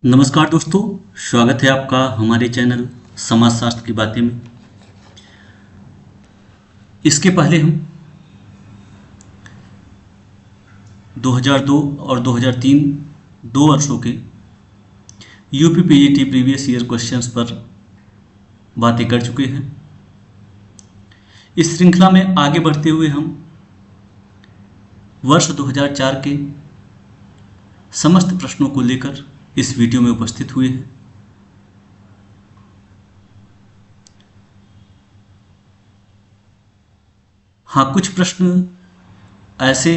नमस्कार दोस्तों, स्वागत है आपका हमारे चैनल समाजशास्त्र की बातें में। इसके पहले हम 2002 और 2003 दो वर्षों के UP PGT previous year questions पर बातें कर चुके हैं। इस श्रृंखला में आगे बढ़ते हुए हम वर्ष 2004 के समस्त प्रश्नों को लेकर इस वीडियो में उपस्थित हुए हैं। हाँ, कुछ प्रश्न ऐसे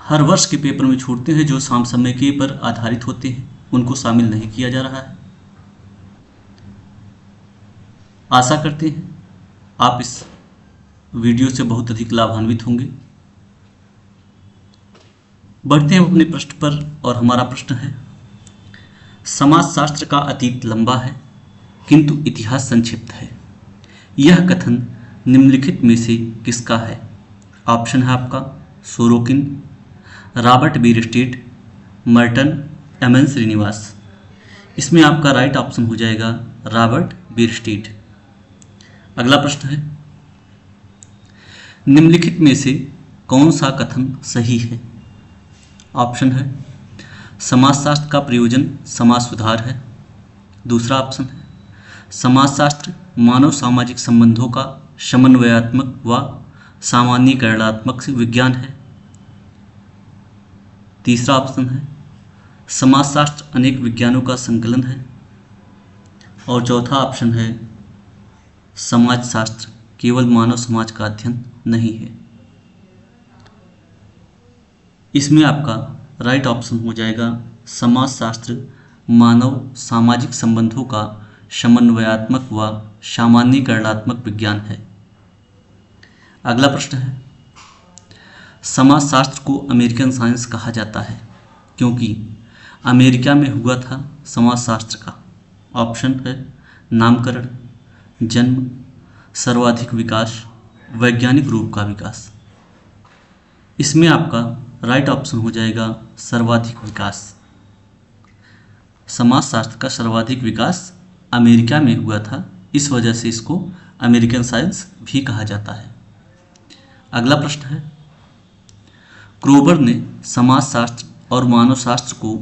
हर वर्ष के पेपर में छूटते हैं जो समसामयिकी पर आधारित होते हैं, उनको शामिल नहीं किया जा रहा है। आशा करते हैं आप इस वीडियो से बहुत अधिक लाभान्वित होंगे। बढ़ते हैं अपने प्रश्न पर और हमारा प्रश्न है, समाजशास्त्र का अतीत लंबा है किंतु इतिहास संक्षिप्त है। यह कथन निम्नलिखित में से किसका है? ऑप्शन है आपका Sorokin, Robert Bierstedt, Merton, MN Srinivas. इसमें आपका राइट ऑप्शन हो जाएगा रॉबर्ट बीरस्टेट। अगला प्रश्न है, निम्नलिखित में से कौन सा कथन सही है? ऑप्शन है समाजशास्त्र का प्रयोजन समाज सुधार है। दूसरा ऑप्शन है समाजशास्त्र मानव सामाजिक संबंधों का समन्वयात्मक व सामान्यीकरणात्मक विज्ञान है। तीसरा ऑप्शन है समाजशास्त्र अनेक विज्ञानों का संकलन है। और चौथा ऑप्शन है समाजशास्त्र केवल मानव समाज का अध्ययन नहीं है। इसमें आपका राइट ऑप्शन हो जाएगा समाजशास्त्र मानव सामाजिक संबंधों का समन्वयात्मक व सामान्यीकरणात्मक विज्ञान है। अगला प्रश्न है, समाजशास्त्र को अमेरिकन साइंस कहा जाता है क्योंकि अमेरिका में हुआ था समाजशास्त्र का। ऑप्शन है नामकरण, जन्म, सर्वाधिक विकास, वैज्ञानिक रूप का विकास। इसमें आपका राइट ऑप्शन हो जाएगा सर्वाधिक विकास। समाजशास्त्र का सर्वाधिक विकास अमेरिका में हुआ था, इस वजह से इसको अमेरिकन साइंस भी कहा जाता है। अगला प्रश्न है, क्रोबर ने समाजशास्त्र और मानवशास्त्र को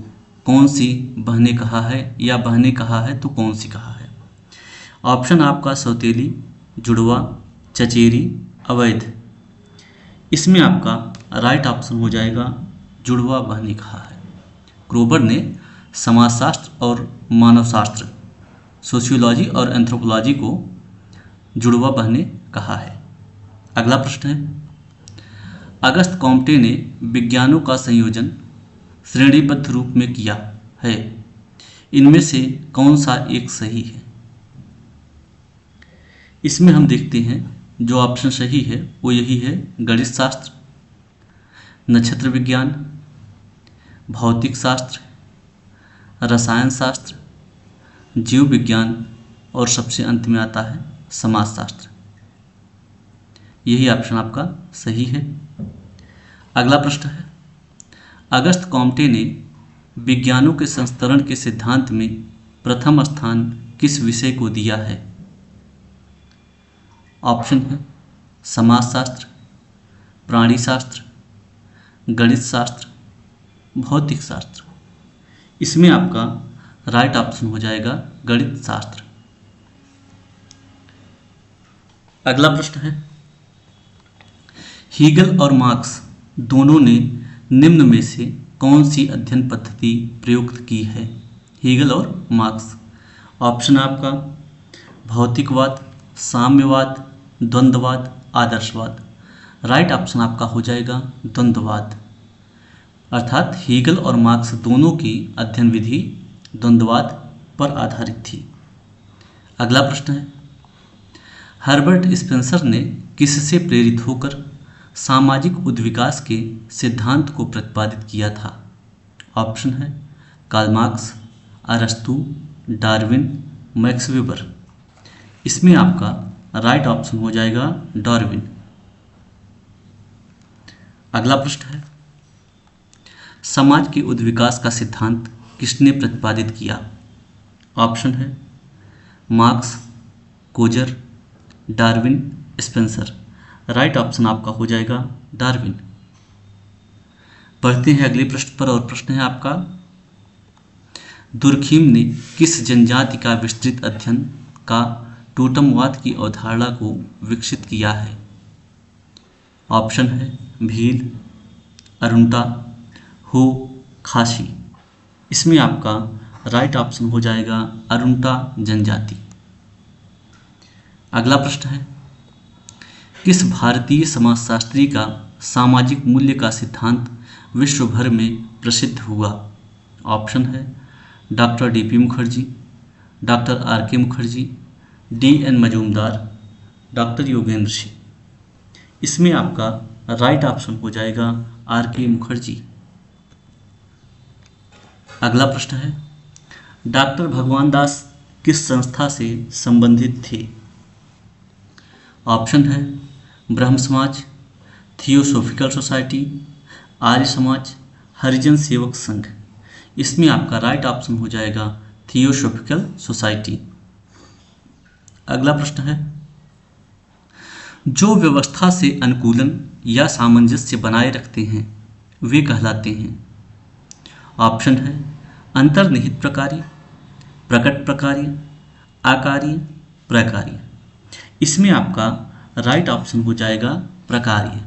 कौन सी बहनें कहा है, या बहनें कहा है तो कौन सी कहा है? ऑप्शन आपका सौतेली, जुड़वा, चचेरी, अवैध। इसमें आपका राइट ऑप्शन हो जाएगा जुड़वा बहनें कहा है। क्रोबर ने समाजशास्त्र और मानवशास्त्र, सोशियोलॉजी और एंथ्रोपोलॉजी को जुड़वा बहनें कहा है। अगला प्रश्न है, अगस्त कॉम्टे ने विज्ञानों का संयोजन श्रेणीबद्ध रूप में किया है। इनमें से कौन सा एक सही है? इसमें हम देखते हैं जो ऑप्शन सही है वो यही है, गणित शास्त्र, नक्षत्र विज्ञान, भौतिक शास्त्र, रसायन शास्त्र, जीव विज्ञान और सबसे अंत में आता है समाजशास्त्र। यही ऑप्शन आपका सही है। अगला प्रश्न है, अगस्त कॉम्टे ने विज्ञानों के संस्तरण के सिद्धांत में प्रथम स्थान किस विषय को दिया है? ऑप्शन है समाजशास्त्र, प्राणीशास्त्र, गणित शास्त्र, भौतिक शास्त्र। इसमें आपका राइट ऑप्शन हो जाएगा गणित शास्त्र। अगला प्रश्न है, हीगल और मार्क्स दोनों ने निम्न में से कौन सी अध्ययन पद्धति प्रयुक्त की है? हीगल और मार्क्स। ऑप्शन आपका भौतिकवाद, साम्यवाद, द्वंद्ववाद, आदर्शवाद। राइट ऑप्शन आपका हो जाएगा द्वंद्ववाद। अर्थात हीगल और मार्क्स दोनों की अध्ययन विधि द्वंद्ववाद पर आधारित थी। अगला प्रश्न है, हर्बर्ट स्पेंसर ने किससे प्रेरित होकर सामाजिक उद्विकास के सिद्धांत को प्रतिपादित किया था? ऑप्शन है कार्ल मार्क्स, अरस्तु, डार्विन, मैक्स वेबर। इसमें आपका राइट ऑप्शन हो जाएगा डार्विन। अगला प्रश्न है, समाज के उद्विकास का सिद्धांत किसने प्रतिपादित किया? ऑप्शन है marks, Coser, Darwin, Spencer. Right option आपका हो जाएगा डार्विन। बढ़ते हैं अगले प्रश्न पर और प्रश्न है आपका, दुर्खिम ने किस जनजाति का विस्तृत अध्ययन का टोटमवाद की अवधारणा को विकसित किया है? ऑप्शन है भील, अरुंटा, हो, खासी। इसमें आपका राइट ऑप्शन हो जाएगा अरुंटा जनजाति। अगला प्रश्न है, किस भारतीय समाजशास्त्री का सामाजिक मूल्य का सिद्धांत विश्व भर में प्रसिद्ध हुआ? ऑप्शन है doctor D P. Mukherjee, doctor R K. Mukherjee, D N. Majumdar, doctor Yogendra Singh. इसमें आपका राइट ऑप्शन हो जाएगा आर.के. मुखर्जी। अगला प्रश्न है, डॉक्टर भगवान दास किस संस्था से संबंधित थे? ऑप्शन है ब्रह्म समाज, थियोसोफिकल सोसाइटी, आर्य समाज, हरिजन सेवक संघ। इसमें आपका राइट ऑप्शन हो जाएगा थियोसोफिकल सोसाइटी। अगला प्रश्न है, जो व्यवस्था से अनुकूलन या सामंजस्य बनाए रखते हैं वे कहलाते हैं? ऑप्शन है अंतर्निहित प्रकार्य, प्रकट प्रकार्य, आकार्य, प्रकार्य। इसमें आपका राइट ऑप्शन हो जाएगा प्रकार्य,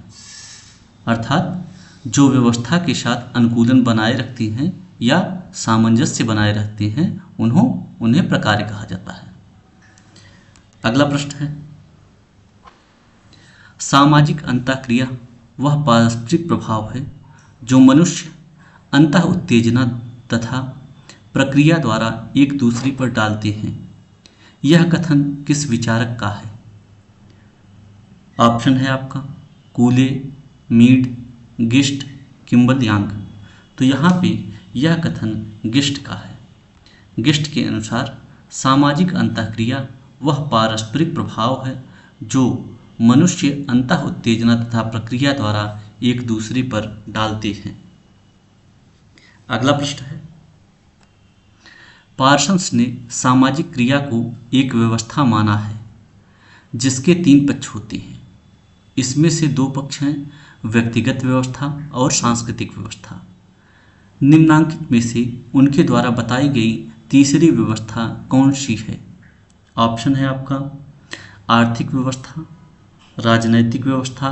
अर्थात जो व्यवस्था के साथ अनुकूलन बनाए रखते हैं या सामंजस्य बनाए रखते हैं उन्हें प्रकार्य कहा जाता है। अगला प्रश्न है, सामाजिक अंतःक्रिया वह पारस्परिक प्रभाव है जो मनुष्य अंतः उत्तेजना तथा प्रक्रिया द्वारा एक दूसरे पर डालते हैं। यह कथन किस विचारक का है? ऑप्शन है आपका कूले, मीड, गिस्ट, किम्बल यांग। तो यहाँ पे यह कथन गिस्ट का है। गिस्ट के अनुसार सामाजिक अंतःक्रिया वह पारस्परिक प्रभाव है जो मनुष्य अंतः उत्तेजना तथा प्रक्रिया द्वारा एक दूसरे पर डालते हैं। अगला प्रश्न है, पार्सन्स ने सामाजिक क्रिया को एक व्यवस्था माना है जिसके 3 पक्ष होते हैं। इसमें से 2 पक्ष हैं व्यक्तिगत व्यवस्था और सांस्कृतिक व्यवस्था। निम्नांकित में से उनके द्वारा बताई गई तीसरी व्यवस्था कौन सी है? ऑप्शन है आपका आर्थिक व्यवस्था, राजनैतिक व्यवस्था,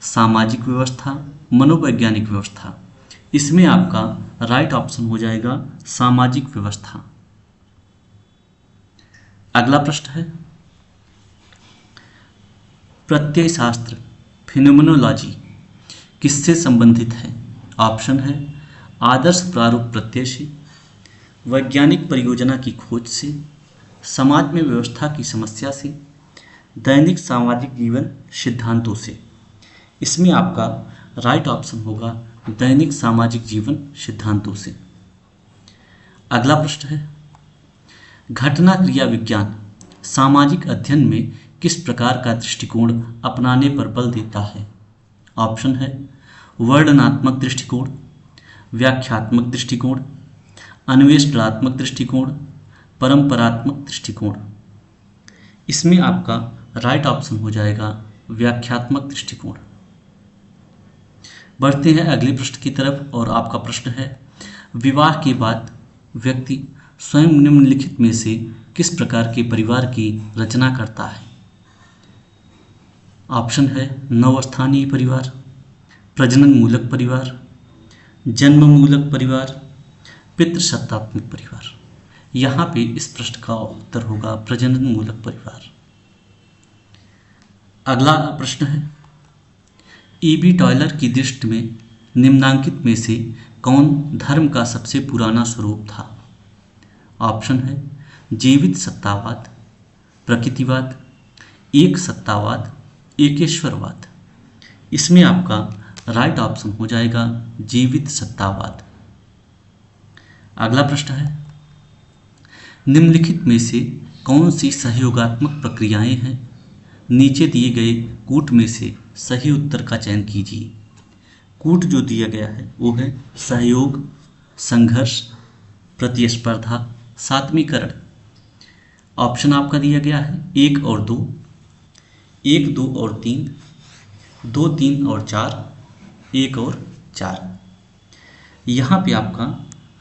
सामाजिक व्यवस्था, मनोवैज्ञानिक व्यवस्था। इसमें आपका राइट ऑप्शन हो जाएगा सामाजिक व्यवस्था। अगला प्रश्न है, प्रत्यय शास्त्र फिनोमेनोलॉजी किससे संबंधित है? ऑप्शन है आदर्श प्रारूप प्रत्यय से, वैज्ञानिक परियोजना की खोज से, समाज में व्यवस्था की समस्या से, दैनिक सामाजिक जीवन सिद्धांतों से। इसमें आपका राइट ऑप्शन होगा दैनिक सामाजिक जीवन सिद्धांतों से। अगला प्रश्न है, घटना क्रिया विज्ञान सामाजिक अध्ययन में किस प्रकार का दृष्टिकोण अपनाने पर बल देता है? ऑप्शन है वर्णनात्मक दृष्टिकोण, व्याख्यात्मक दृष्टिकोण, अन्वेषणात्मक दृष्टिकोण, परंपरात्मक दृष्टिकोण। इसमें आपका राइट ऑप्शन हो जाएगा व्याख्यात्मक दृष्टिकोण। बढ़ते हैं अगले प्रश्न की तरफ और आपका प्रश्न है, विवाह के बाद व्यक्ति स्वयं निम्नलिखित में से किस प्रकार के परिवार की रचना करता है? ऑप्शन है नवस्थानीय परिवार, प्रजनन मूलक परिवार, जन्म मूलक परिवार, पितृसत्तात्मक परिवार। यहाँ पे इस प्रश्न का उत्तर होगा प्रजनन मूलक परिवार। अगला प्रश्न है, ई.बी. टॉयलर की दृष्टि में निम्नांकित में से कौन धर्म का सबसे पुराना स्वरूप था? ऑप्शन है जीवित सत्तावाद, प्रकृतिवाद, एक सत्तावाद, एकेश्वरवाद। इसमें आपका राइट ऑप्शन हो जाएगा जीवित सत्तावाद। अगला प्रश्न है, निम्नलिखित में से कौन सी सहयोगात्मक प्रक्रियाएं हैं? नीचे दिए गए कूट में से सही उत्तर का चयन कीजिए। कूट जो दिया गया है वो है सहयोग, संघर्ष, प्रतिस्पर्धा, सात्मीकरण। ऑप्शन आपका दिया गया है 1 और 2, 1, 2 और 3, 2, 3 और 4, 1 और 4। यहाँ पे आपका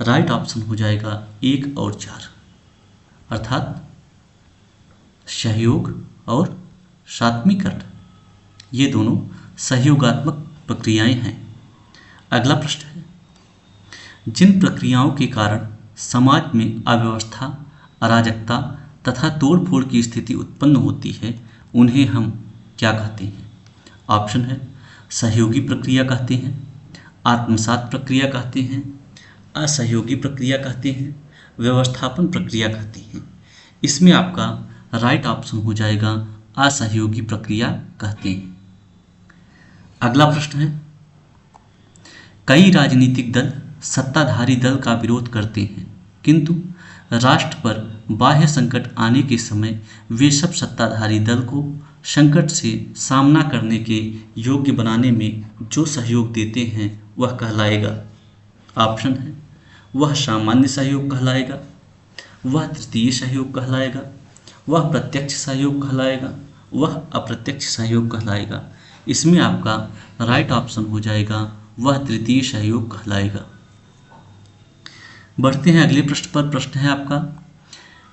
राइट ऑप्शन हो जाएगा 1 और 4, अर्थात सहयोग और सात्मीकरण, ये दोनों सहयोगात्मक प्रक्रियाएं हैं। अगला प्रश्न है, जिन प्रक्रियाओं के कारण समाज में अव्यवस्था, अराजकता तथा तोड़फोड़ की स्थिति उत्पन्न होती है उन्हें हम क्या कहते हैं? ऑप्शन है सहयोगी प्रक्रिया कहते हैं, आत्मसात प्रक्रिया कहते हैं, असहयोगी प्रक्रिया कहते हैं, व्यवस्थापन प्रक्रिया कहते हैं। इसमें आपका राइट ऑप्शन हो जाएगा असहयोगी प्रक्रिया कहते हैं। अगला प्रश्न है, कई राजनीतिक दल सत्ताधारी दल का विरोध करते हैं, किंतु राष्ट्र पर बाह्य संकट आने के समय वे सब सत्ताधारी दल को संकट से सामना करने के योग्य बनाने में जो सहयोग देते हैं वह कहलाएगा। ऑप्शन है वह सामान्य सहयोग कहलाएगा, वह तृतीय सहयोग कहलाएगा, वह प्रत्यक्ष सहयोग कहलाएगा, वह अप्रत्यक्ष सहयोग कहलाएगा। इसमें आपका राइट ऑप्शन हो जाएगा वह तृतीय सहयोग कहलाएगा। बढ़ते हैं अगले प्रश्न पर। प्रश्न है आपका,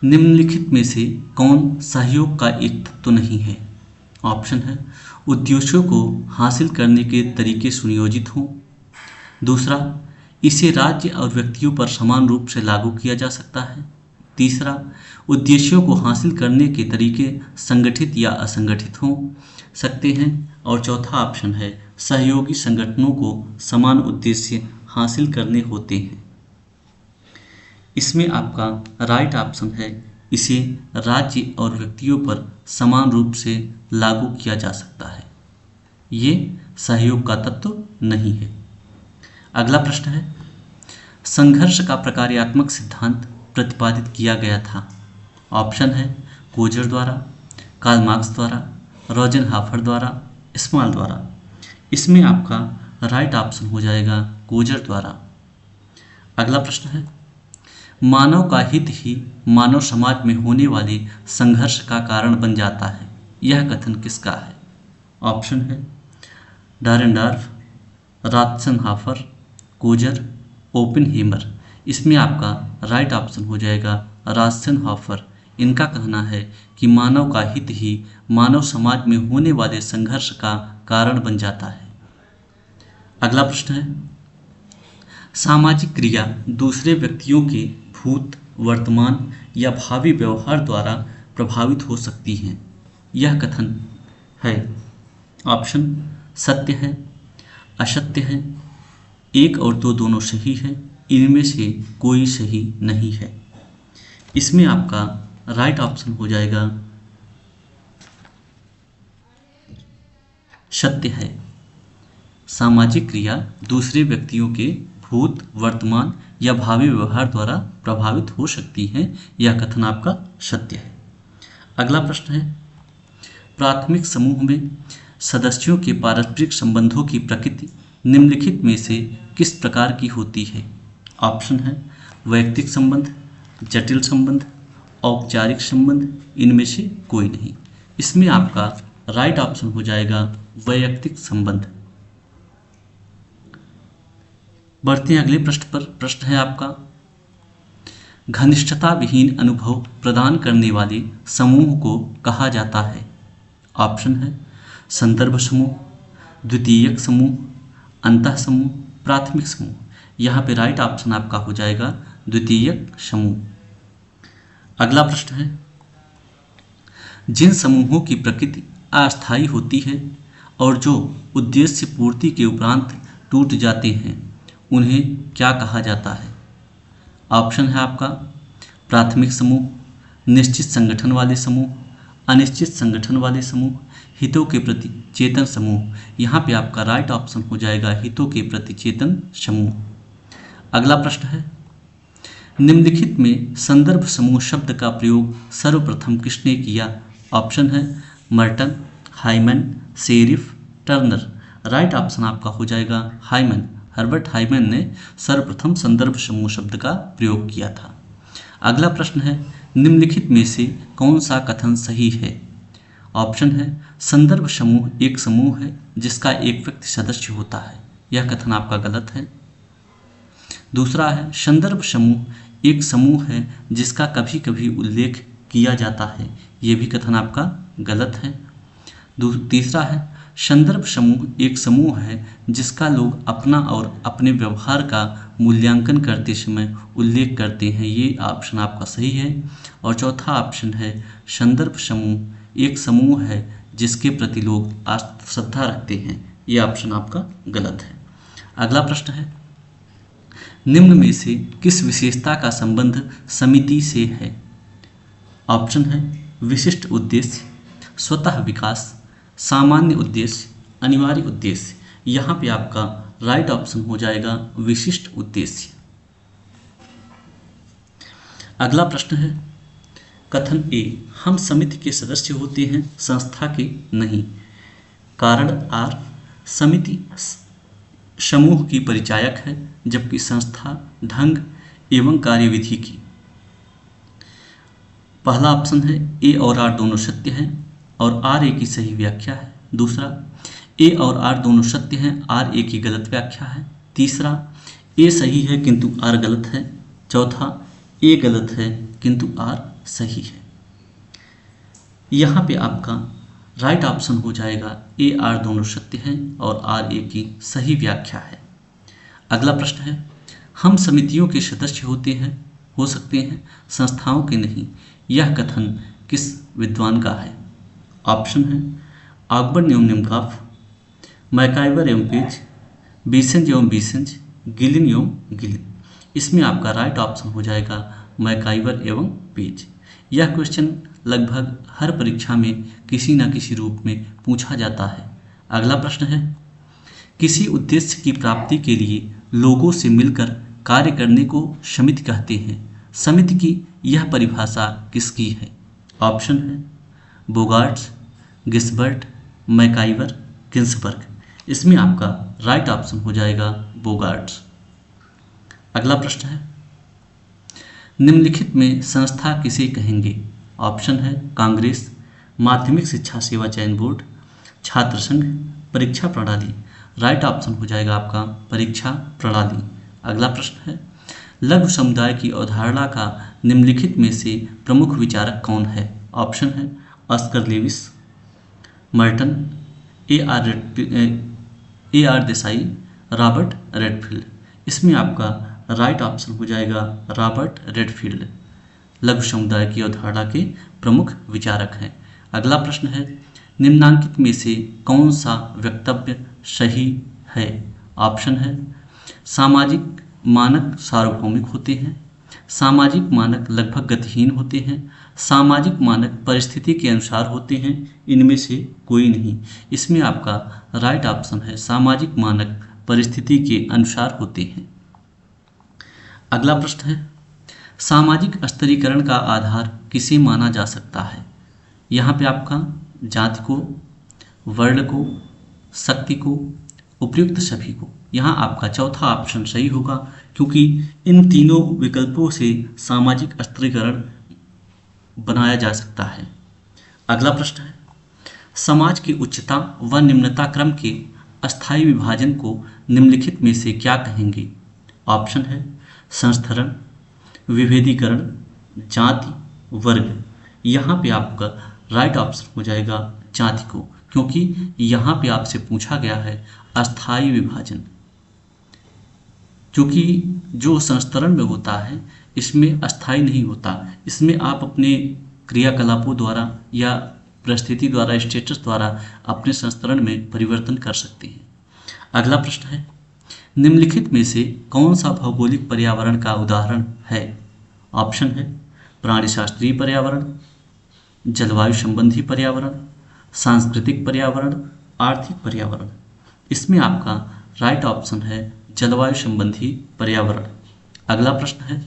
निम्नलिखित में से कौन सहयोग का एक तत्व नहीं है? ऑप्शन है उद्देश्यों को हासिल करने के तरीके सुनियोजित हों, दूसरा इसे राज्य और व्यक्तियों पर समान रूप से लागू किया जा सकता है, तीसरा उद्देश्यों को हासिल करने के तरीके संगठित या असंगठित हो सकते हैं, और चौथा ऑप्शन है सहयोगी संगठनों को समान उद्देश्य हासिल करने होते हैं। इसमें आपका राइट ऑप्शन है इसे राज्य और व्यक्तियों पर समान रूप से लागू किया जा सकता है, ये सहयोग का तत्व नहीं है। अगला प्रश्न है, संघर्ष का प्रकार्यात्मक सिद्धांत प्रतिपादित किया गया था। ऑप्शन है कोजर द्वारा, कार्ल मार्क्स द्वारा, रोजेनहॉफर द्वारा, स्मॉल द्वारा। इसमें आपका राइट ऑप्शन हो जाएगा कोजर द्वारा। अगला प्रश्न है, मानव का हित ही मानव समाज में होने वाले संघर्ष का कारण बन जाता है, यह कथन किसका है? ऑप्शन है डारेंडॉर्फ, रोजेनहॉफर, कोजर, ओपेनहेमर। इसमें आपका राइट ऑप्शन हो जाएगा रोजेनहॉफर। इनका कहना है कि मानव का हित ही मानव समाज में होने वाले संघर्ष का कारण बन जाता है। अगला प्रश्न है, सामाजिक क्रिया दूसरे व्यक्तियों के भूत, वर्तमान या भावी व्यवहार द्वारा प्रभावित हो सकती हैं, यह कथन है। ऑप्शन सत्य है, असत्य है, 1 और 2 दोनों सही है, इनमें से कोई सही नहीं है। इसमें आपका राइट ऑप्शन हो जाएगा सत्य है। सामाजिक क्रिया दूसरे व्यक्तियों के भूत, वर्तमान या भावी व्यवहार द्वारा प्रभावित हो सकती हैं, यह कथन आपका सत्य है। अगला प्रश्न है, प्राथमिक समूह में सदस्यों के पारस्परिक संबंधों की प्रकृति निम्नलिखित में से किस प्रकार की होती है? ऑप्शन है वैयक्तिक संबंध, जटिल संबंध, औपचारिक संबंध, इनमें से कोई नहीं। इसमें आपका राइट ऑप्शन हो जाएगा वैयक्तिक संबंध। बढ़ते हैं अगले प्रश्न पर। प्रश्न है आपका, घनिष्ठता विहीन अनुभव प्रदान करने वाले समूह को कहा जाता है? ऑप्शन है संदर्भ समूह, द्वितीयक समूह, अंतः समूह, प्राथमिक समूह। यहाँ पे राइट ऑप्शन आपका हो जाएगा द्वितीयक समूह। अगला प्रश्न है, जिन समूहों की प्रकृति अस्थायी होती है और जो उद्देश्य पूर्ति के उपरांत टूट जाते हैं उन्हें क्या कहा जाता है? ऑप्शन है आपका प्राथमिक समूह, निश्चित संगठन वाले समूह, अनिश्चित संगठन वाले समूह, हितों के प्रति चेतन समूह। यहाँ पे आपका राइट ऑप्शन हो जाएगा हितों के प्रति चेतन समूह। अगला प्रश्न है, निम्नलिखित में संदर्भ समूह शब्द का प्रयोग सर्वप्रथम किसने किया? ऑप्शन है Merton, Hyman, Sherif, Turner. Right option आपका हो जाएगा हाइमन, हर्बर्ट हाइमन ने सर्वप्रथम संदर्भ समूह शब्द का प्रयोग किया था। अगला प्रश्न है, निम्नलिखित में से कौन सा कथन सही है? ऑप्शन है, संदर्भ समूह एक समूह है जिसका एक व्यक्ति सदस्य होता है। यह कथन आपका गलत है। दूसरा है, संदर्भ समूह एक समूह है जिसका कभी कभी उल्लेख किया जाता है। यह भी कथन आपका गलत है। तीसरा है, संदर्भ समूह एक समूह है जिसका लोग अपना और अपने व्यवहार का मूल्यांकन करते समय उल्लेख करते हैं। ये ऑप्शन आपका सही है। और चौथा ऑप्शन है, संदर्भ समूह एक समूह है जिसके प्रति लोग श्रद्धा रखते हैं। ये ऑप्शन आपका गलत है। अगला प्रश्न है, निम्न में से किस विशेषता का संबंध समिति से है? ऑप्शन है, विशिष्ट उद्देश्य, स्वतः विकास, सामान्य उद्देश्य, अनिवार्य उद्देश्य। यहाँ पे आपका राइट ऑप्शन हो जाएगा विशिष्ट उद्देश्य। अगला प्रश्न है, कथन ए, हम समिति के सदस्य होते हैं, संस्था के नहीं। कारण आर, समिति समूह की परिचायक है जबकि संस्था ढंग एवं कार्यविधि की। पहला ऑप्शन है, ए और आर दोनों सत्य हैं और आर ए की सही व्याख्या है। दूसरा, ए और आर दोनों सत्य हैं, आर ए की गलत व्याख्या है। तीसरा, ए सही है किंतु आर गलत है। चौथा, ए गलत है किंतु आर सही है। यहाँ पे आपका राइट ऑप्शन हो जाएगा ए आर दोनों सत्य हैं और आर ए की सही व्याख्या है। अगला प्रश्न है, हम समितियों के सदस्य होते हैं, हो सकते हैं, संस्थाओं के नहीं। यह कथन किस विद्वान का है? ऑप्शन है, ऑगबर्न एवं निमकॉफ, मैकाइवर एवं पेज, बीसेंज एवं बीसेंज, गिलिन एवं गिलिन। इसमें आपका राइट ऑप्शन हो जाएगा मैकाइवर एवं पेज। यह क्वेश्चन लगभग हर परीक्षा में किसी न किसी रूप में पूछा जाता है। अगला प्रश्न है, किसी उद्देश्य की प्राप्ति के लिए लोगों से मिलकर कार्य करने को समिति कहते हैं। समिति की यह परिभाषा किसकी है? ऑप्शन है, बोगार्ट्स, गिस्बर्ट, मैकाइवर, गिन्सबर्ग। इसमें आपका राइट ऑप्शन हो जाएगा बोगार्ट्स। अगला प्रश्न है, निम्नलिखित में संस्था किसे कहेंगे? ऑप्शन है, कांग्रेस, माध्यमिक शिक्षा सेवा चयन बोर्ड, छात्र संघ, परीक्षा प्रणाली। राइट ऑप्शन हो जाएगा आपका परीक्षा प्रणाली। अगला प्रश्न है, लघु समुदाय की अवधारणा का निम्नलिखित में से प्रमुख विचारक कौन है? ऑप्शन है, Oscar Levi's, Merton, A R Desai, Robert Redfield. इसमें आपका राइट ऑप्शन हो जाएगा रॉबर्ट रेडफील्ड। लघु समुदाय की अवधारणा के प्रमुख विचारक हैं। अगला प्रश्न है, निम्नांकित में से कौन सा वक्तव्य सही है? ऑप्शन है, सामाजिक मानक सार्वभौमिक होते हैं, सामाजिक मानक लगभग गतिहीन होते हैं, सामाजिक मानक परिस्थिति के अनुसार होते हैं, इनमें से कोई नहीं। इसमें आपका राइट ऑप्शन है, सामाजिक मानक परिस्थिति के अनुसार होते हैं। अगला प्रश्न है, सामाजिक स्तरीकरण का आधार किसे माना जा सकता है? यहाँ पे आपका जाति को, वर्ण को, शक्ति को, उपयुक्त सभी को। यहाँ आपका चौथा ऑप्शन सही होगा क्योंकि इन तीनों विकल्पों से सामाजिक स्तरीकरण बनाया जा सकता है। अगला प्रश्न है, समाज की उच्चता व निम्नता क्रम के अस्थायी विभाजन को निम्नलिखित में से क्या कहेंगे? ऑप्शन है, संस्थरण, विभेदीकरण, जाति, वर्ग। यहाँ पे आपका राइट ऑप्शन हो जाएगा जाति को, क्योंकि यहाँ पे आपसे पूछा गया है अस्थायी विभाजन। क्योंकि जो संस्तरण में होता है इसमें अस्थायी नहीं होता, इसमें आप अपने क्रियाकलापों द्वारा या परिस्थिति द्वारा, स्टेटस द्वारा अपने संस्तरण में परिवर्तन कर सकते हैं। अगला प्रश्न है, निम्नलिखित में से कौन सा भौगोलिक पर्यावरण का उदाहरण है? ऑप्शन है, प्राणीशास्त्रीय पर्यावरण, जलवायु संबंधी पर्यावरण, सांस्कृतिक पर्यावरण, आर्थिक पर्यावरण। इसमें आपका राइट ऑप्शन है जलवायु संबंधी पर्यावरण। अगला प्रश्न है,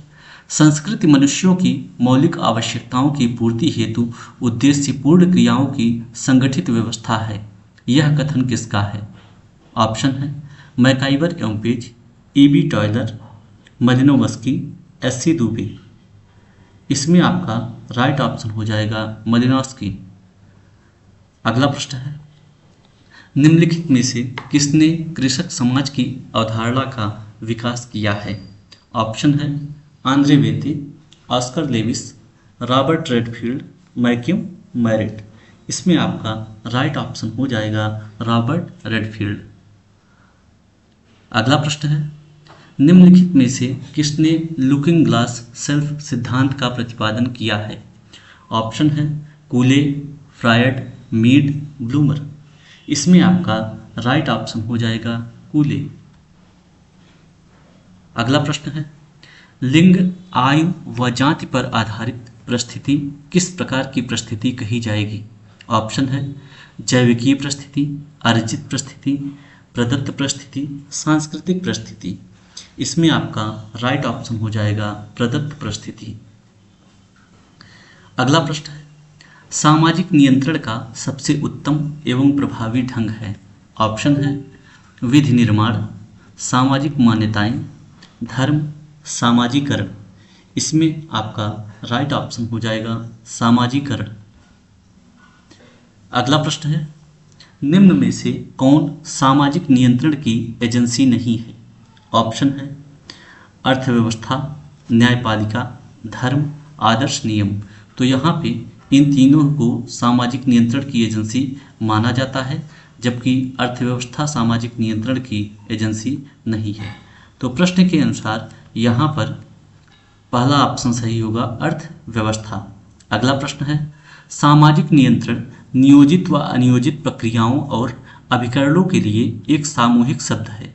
संस्कृति मनुष्यों की मौलिक आवश्यकताओं की पूर्ति हेतु उद्देश्यपूर्ण क्रियाओं की संगठित व्यवस्था है। यह कथन किसका है? ऑप्शन है, मैकाइवर एवं पेज, E.B. टॉयलर, मलिनोवस्की, S.C. दुबे। इसमें आपका राइट ऑप्शन हो जाएगा मलिनोवस्की। अगला प्रश्न है, निम्नलिखित में से किसने कृषक समाज की अवधारणा का विकास किया है? ऑप्शन है आंद्रे वेते, Oscar Lewis, Robert Redfield, McKim Marriott. इसमें आपका राइट ऑप्शन हो जाएगा रॉबर्ट रेडफील्ड। अगला प्रश्न है, निम्नलिखित में से किसने लुकिंग ग्लास सेल्फ सिद्धांत का प्रतिपादन किया है? ऑप्शन है कूले, फ्रायड, मीड, ब्लूमर। इसमें आपका राइट ऑप्शन हो जाएगा कूले। अगला प्रश्न है, लिंग, आयु व जाति पर आधारित परिस्थिति किस प्रकार की परिस्थिति कही जाएगी? ऑप्शन है जैविकीय परिस्थिति, अर्जित परिस्थिति, प्रदत्त परिस्थिति, सांस्कृतिक परिस्थिति। इसमें आपका राइट ऑप्शन हो जाएगा प्रदत्त परिस्थिति। अगला प्रश्न है, सामाजिक नियंत्रण का सबसे उत्तम एवं प्रभावी ढंग है? ऑप्शन है विधि निर्माण, सामाजिक मान्यताएं, धर्म, सामाजिकरण। इसमें आपका राइट ऑप्शन हो जाएगा सामाजिकरण। अगला प्रश्न है, निम्न में से कौन सामाजिक नियंत्रण की एजेंसी नहीं है? ऑप्शन है अर्थव्यवस्था, न्यायपालिका, धर्म, आदर्श नियम। तो यहाँ पे इन तीनों को सामाजिक नियंत्रण की एजेंसी माना जाता है, जबकि अर्थव्यवस्था सामाजिक नियंत्रण की एजेंसी नहीं है। तो प्रश्न के अनुसार यहाँ पर पहला ऑप्शन सही होगा अर्थव्यवस्था। अगला प्रश्न है, सामाजिक नियंत्रण नियोजित व अनियोजित प्रक्रियाओं और अभिकरणों के लिए एक सामूहिक शब्द है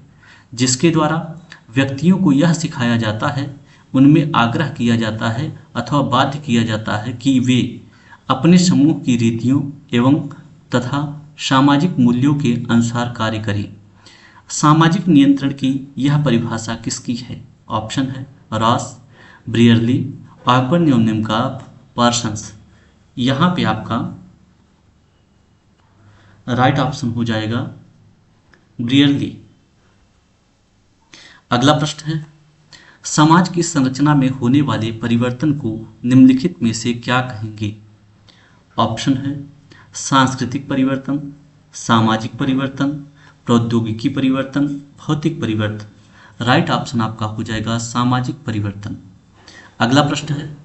जिसके द्वारा व्यक्तियों को यह सिखाया जाता है, उनमें आग्रह किया जाता है अथवा बाध्य किया जाता है कि वे अपने समूह की रीतियों एवं तथा सामाजिक मूल्यों के अनुसार कार्य करें। सामाजिक नियंत्रण की यह परिभाषा किसकी है? ऑप्शन है रॉस, ब्रियरली, ऑकबर्न एवं निमकाफ, पार्सन्स। यहाँ पे आपका राइट ऑप्शन हो जाएगा ब्रियरली। अगला प्रश्न है, समाज की संरचना में होने वाले परिवर्तन को निम्नलिखित में से क्या कहेंगे? ऑप्शन है सांस्कृतिक परिवर्तन, सामाजिक परिवर्तन, प्रौद्योगिकी परिवर्तन, भौतिक परिवर्तन। राइट ऑप्शन आपका हो जाएगा सामाजिक परिवर्तन। अगला प्रश्न है,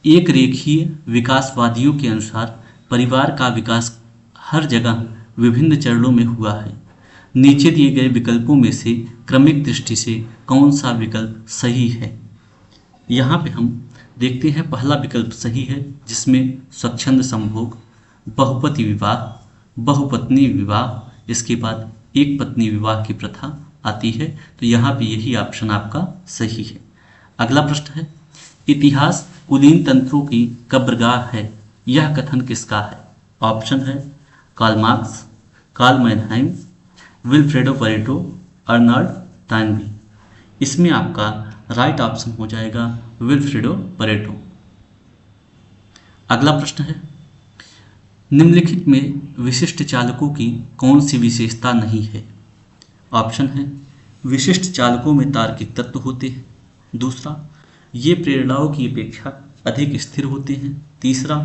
एक रेखीय विकासवादियों के अनुसार परिवार का विकास हर जगह विभिन्न चरणों में हुआ है। नीचे दिए गए विकल्पों में से क्रमिक दृष्टि से कौन सा विकल्प सही है? यहाँ पे हम देखते हैं पहला विकल्प सही है, जिसमें स्वच्छंद संभोग, बहुपति विवाह, बहुपत्नी विवाह, इसके बाद एक पत्नी विवाह की प्रथा आती है। तो यहाँ पे यही ऑप्शन आपका सही है। अगला प्रश्न है, इतिहास कुलीन तंत्रों की कब्रगाह है, यह कथन किसका है? ऑप्शन है Karl Marx, Karl Mannheim, Vilfredo Pareto, Arnold Toynbee. इसमें आपका राइट ऑप्शन हो जाएगा विल्फ्रेडो परेटो। अगला प्रश्न है, निम्नलिखित में विशिष्ट चालकों की कौन सी विशेषता नहीं है? ऑप्शन है विशिष्ट चालकों में तार्किक तत्व होते हैं। दूसरा, ये प्रेरणाओं की अपेक्षा अधिक स्थिर होते हैं। तीसरा,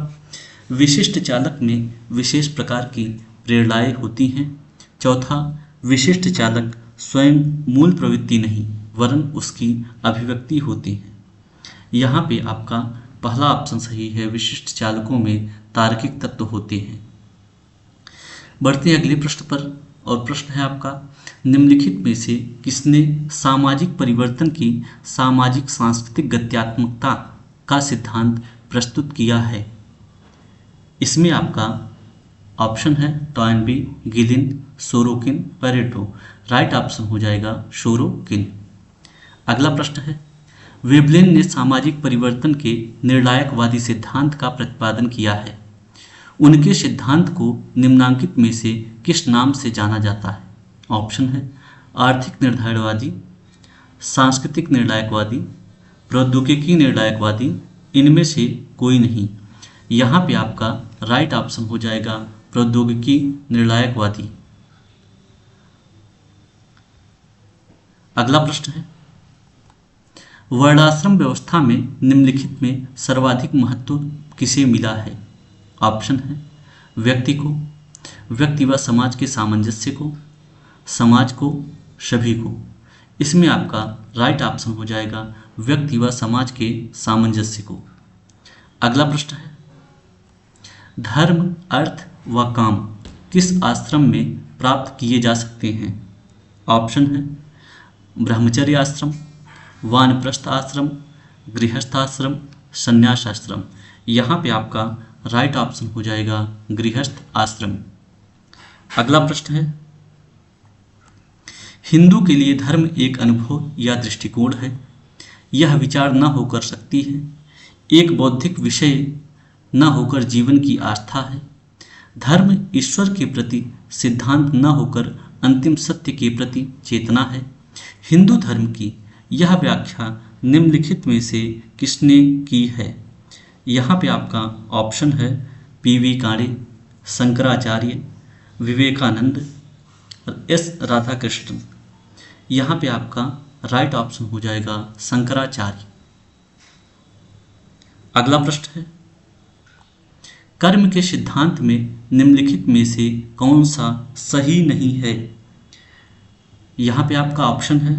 विशिष्ट चालक में विशेष प्रकार की प्रेरणाएं होती हैं। चौथा, विशिष्ट चालक स्वयं मूल प्रवृत्ति नहीं वरन उसकी अभिव्यक्ति होती है। यहाँ पे आपका पहला ऑप्शन सही है, विशिष्ट चालकों में तार्किक तत्व होते हैं। बढ़ते हैं अगले प्रश्न पर, और प्रश्न है आपका, निम्नलिखित में से किसने सामाजिक परिवर्तन की सामाजिक सांस्कृतिक गत्यात्मकता का सिद्धांत प्रस्तुत किया है? इसमें आपका ऑप्शन है Toynbee, Gillin, Sorokin, Pareto. Right option हो जाएगा सोरोकिन। अगला प्रश्न है, वेबलेन ने सामाजिक परिवर्तन के निर्णायकवादी सिद्धांत का प्रतिपादन किया है। उनके सिद्धांत को निम्नांकित में से किस नाम से जाना जाता है? ऑप्शन है आर्थिक निर्धारणवादी, सांस्कृतिक निर्णायकवादी, प्रौद्योगिकी निर्णायकवादी, इनमें से कोई नहीं। यहाँ पे आपका राइट ऑप्शन हो जाएगा प्रौद्योगिकी निर्णायकवादी। अगला प्रश्न है, वर्णाश्रम व्यवस्था में निम्नलिखित में सर्वाधिक महत्व किसे मिला है? ऑप्शन है व्यक्ति को, व्यक्ति व समाज के सामंजस्य को, समाज को, सभी को। इसमें आपका राइट ऑप्शन हो जाएगा व्यक्ति व समाज के सामंजस्य को। अगला प्रश्न है, धर्म, अर्थ व काम किस आश्रम में प्राप्त किए जा सकते हैं? ऑप्शन है ब्रह्मचर्य आश्रम, वानप्रस्थ आश्रम, गृहस्थ आश्रम, संन्यास आश्रम। यहाँ पे आपका राइट ऑप्शन हो जाएगा गृहस्थ आश्रम। अगला प्रश्न है, हिंदू के लिए धर्म एक अनुभव या दृष्टिकोण है, यह विचार न होकर शक्ति है, एक बौद्धिक विषय न होकर जीवन की आस्था है, धर्म ईश्वर के प्रति सिद्धांत न होकर अंतिम सत्य के प्रति चेतना है। हिंदू धर्म की यह व्याख्या निम्नलिखित में से किसने की है? यहाँ पे आपका ऑप्शन है पीवी काणे, शंकराचार्य, विवेकानंद और एस राधाकृष्णन। यहाँ पे आपका राइट ऑप्शन हो जाएगा शंकराचार्य। अगला प्रश्न है, कर्म के सिद्धांत में निम्नलिखित में से कौन सा सही नहीं है? यहाँ पे आपका ऑप्शन है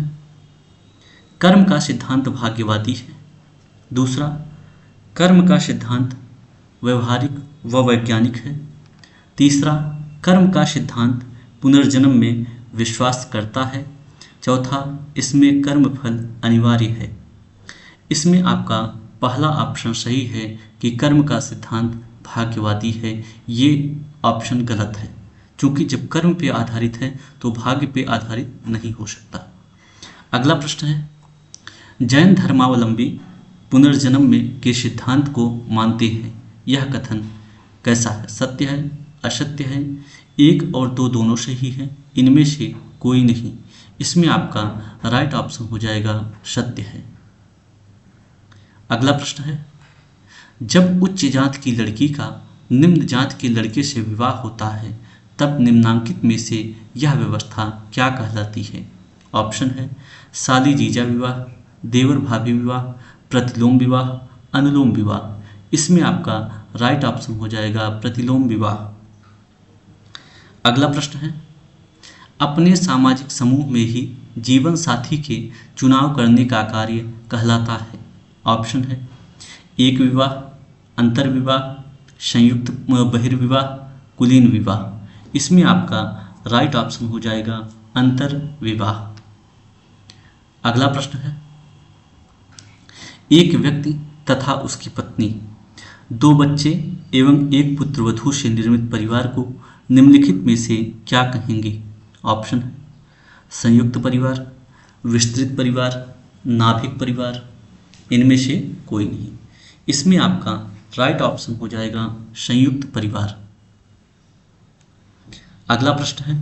कर्म का सिद्धांत भाग्यवादी है, दूसरा कर्म का सिद्धांत व्यवहारिक व वैज्ञानिक है, तीसरा कर्म का सिद्धांत पुनर्जन्म में विश्वास करता है, चौथा इसमें कर्म फल अनिवार्य है। इसमें आपका पहला ऑप्शन सही है कि कर्म का सिद्धांत भाग्यवादी है। ये ऑप्शन गलत है, क्योंकि जब कर्म पे आधारित है तो भाग्य पे आधारित नहीं हो सकता। अगला प्रश्न है, जैन धर्मावलंबी पुनर्जन्म में के सिद्धांत को मानते हैं, यह कथन कैसा है? सत्य है, असत्य है, एक और दो दोनों सही है, इनमें से कोई नहीं। इसमें आपका राइट ऑप्शन हो जाएगा सत्य है। अगला प्रश्न है, जब उच्च जात की लड़की का निम्न जात के लड़के से विवाह होता है तब निम्नांकित में से यह व्यवस्था क्या कहलाती है? ऑप्शन है साली जीजा विवाह, देवर भाभी विवाह, प्रतिलोम विवाह, अनुलोम विवाह। इसमें आपका राइट ऑप्शन हो जाएगा प्रतिलोम विवाह। अगला प्रश्न है, अपने सामाजिक समूह में ही जीवन साथी के चुनाव करने का कार्य कहलाता है। ऑप्शन है एक विवाह, अंतर विवाह, संयुक्त बहिर्विवाह, कुलीन विवाह। इसमें आपका राइट ऑप्शन हो जाएगा अंतर विवाह। अगला प्रश्न है, एक व्यक्ति तथा उसकी पत्नी, दो बच्चे एवं एक पुत्रवधू से निर्मित परिवार को निम्नलिखित में से क्या कहेंगे? ऑप्शन है संयुक्त परिवार, विस्तृत परिवार, नाभिक परिवार, इनमें से कोई नहीं। इसमें आपका राइट ऑप्शन हो जाएगा संयुक्त परिवार। अगला प्रश्न है,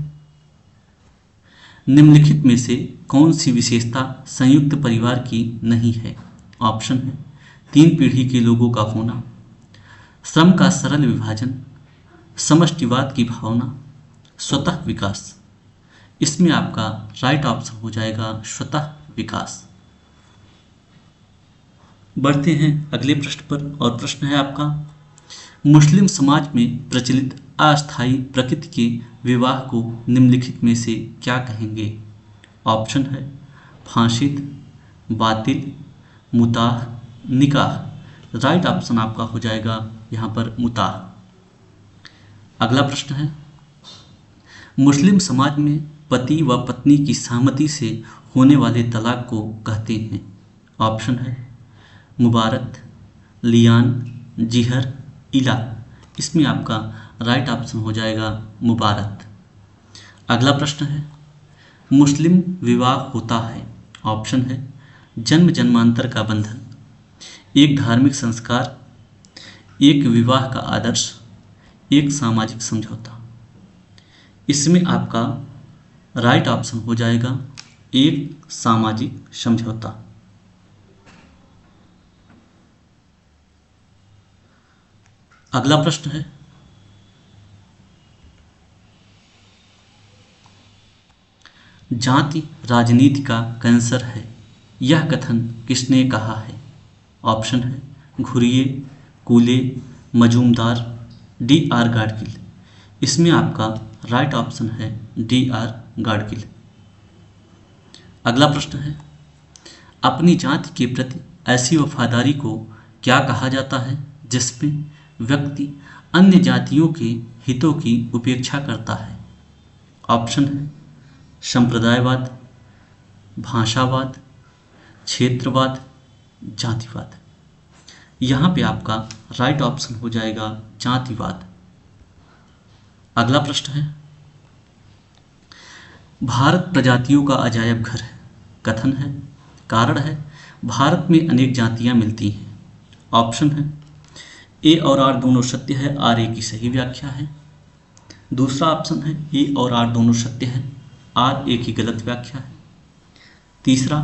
निम्नलिखित में से कौन सी विशेषता संयुक्त परिवार की नहीं है? ऑप्शन है तीन पीढ़ी के लोगों का होना, श्रम का सरल विभाजन, समष्टिवाद की भावना, स्वतः विकास। इसमें आपका राइट ऑप्शन हो जाएगा स्वतः विकास। बढ़ते हैं अगले प्रश्न पर, और प्रश्न है आपका, मुस्लिम समाज में प्रचलित अस्थायी प्रकृति के विवाह को निम्नलिखित में से क्या कहेंगे? ऑप्शन है फांसिद, बातिल, मुताह, निकाह। राइट ऑप्शन आपका हो जाएगा यहाँ पर मुताह। अगला प्रश्न है, मुस्लिम समाज में पति व पत्नी की सहमति से होने वाले तलाक को कहते हैं। ऑप्शन है मुबारत, लियान, जिहर, इला। इसमें आपका राइट ऑप्शन हो जाएगा मुबारत। अगला प्रश्न है, मुस्लिम विवाह होता है। ऑप्शन है जन्म जन्मांतर का बंधन, एक धार्मिक संस्कार, एक विवाह का आदर्श, एक सामाजिक समझौता। इसमें आपका राइट ऑप्शन हो जाएगा एक सामाजिक समझौता। अगला प्रश्न है, जाति राजनीति का कैंसर है, यह कथन किसने कहा है? ऑप्शन है घुरिये, कूले, मजूमदार, डी आर गाडगिल। इसमें आपका राइट ऑप्शन है डी आर गाडगिल। अगला प्रश्न है, अपनी जाति के प्रति ऐसी वफादारी को क्या कहा जाता है जिसमें व्यक्ति अन्य जातियों के हितों की उपेक्षा करता है? ऑप्शन है संप्रदायवाद, भाषावाद, क्षेत्रवाद, जातिवाद। यहाँ पे आपका राइट ऑप्शन हो जाएगा जातिवाद। अगला प्रश्न है, भारत प्रजातियों का अजायब घर है, कथन है, कारण है भारत में अनेक जातियां मिलती हैं। ऑप्शन है ए और आर दोनों सत्य है, आर ए की सही व्याख्या है। दूसरा ऑप्शन है ए और आर दोनों सत्य है, आर ए की गलत व्याख्या है। तीसरा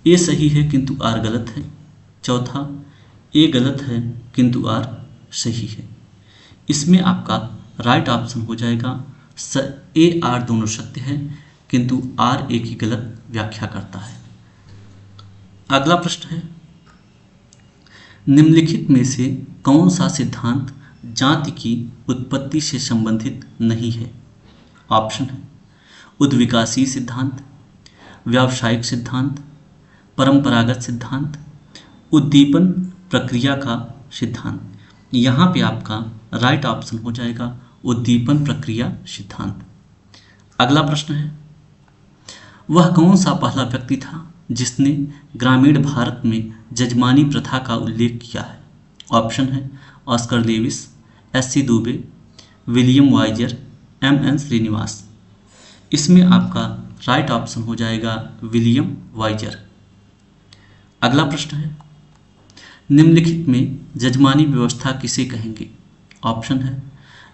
ए सही है किंतु आर गलत है। चौथा ए गलत है किंतु आर सही है। इसमें आपका राइट ऑप्शन हो जाएगा ए आर दोनों सत्य है किंतु आर ए की गलत व्याख्या करता है। अगला प्रश्न है, निम्नलिखित में से कौन सा सिद्धांत जाति की उत्पत्ति से संबंधित नहीं है? ऑप्शन है उद्विकासीय सिद्धांत, व्यावसायिक सिद्धांत, परंपरागत सिद्धांत, उद्दीपन प्रक्रिया का सिद्धांत। यहाँ पे आपका राइट ऑप्शन हो जाएगा उद्दीपन प्रक्रिया सिद्धांत। अगला प्रश्न है, वह कौन सा पहला व्यक्ति था जिसने ग्रामीण भारत में जजमानी प्रथा का उल्लेख किया है? ऑप्शन है Oscar Lewis, S C. Dube, William Wiser, M N. Srinivas. इसमें आपका राइट ऑप्शन हो जाएगा विलियम वाइजर। अगला प्रश्न है, निम्नलिखित में जजमानी व्यवस्था किसे कहेंगे? ऑप्शन है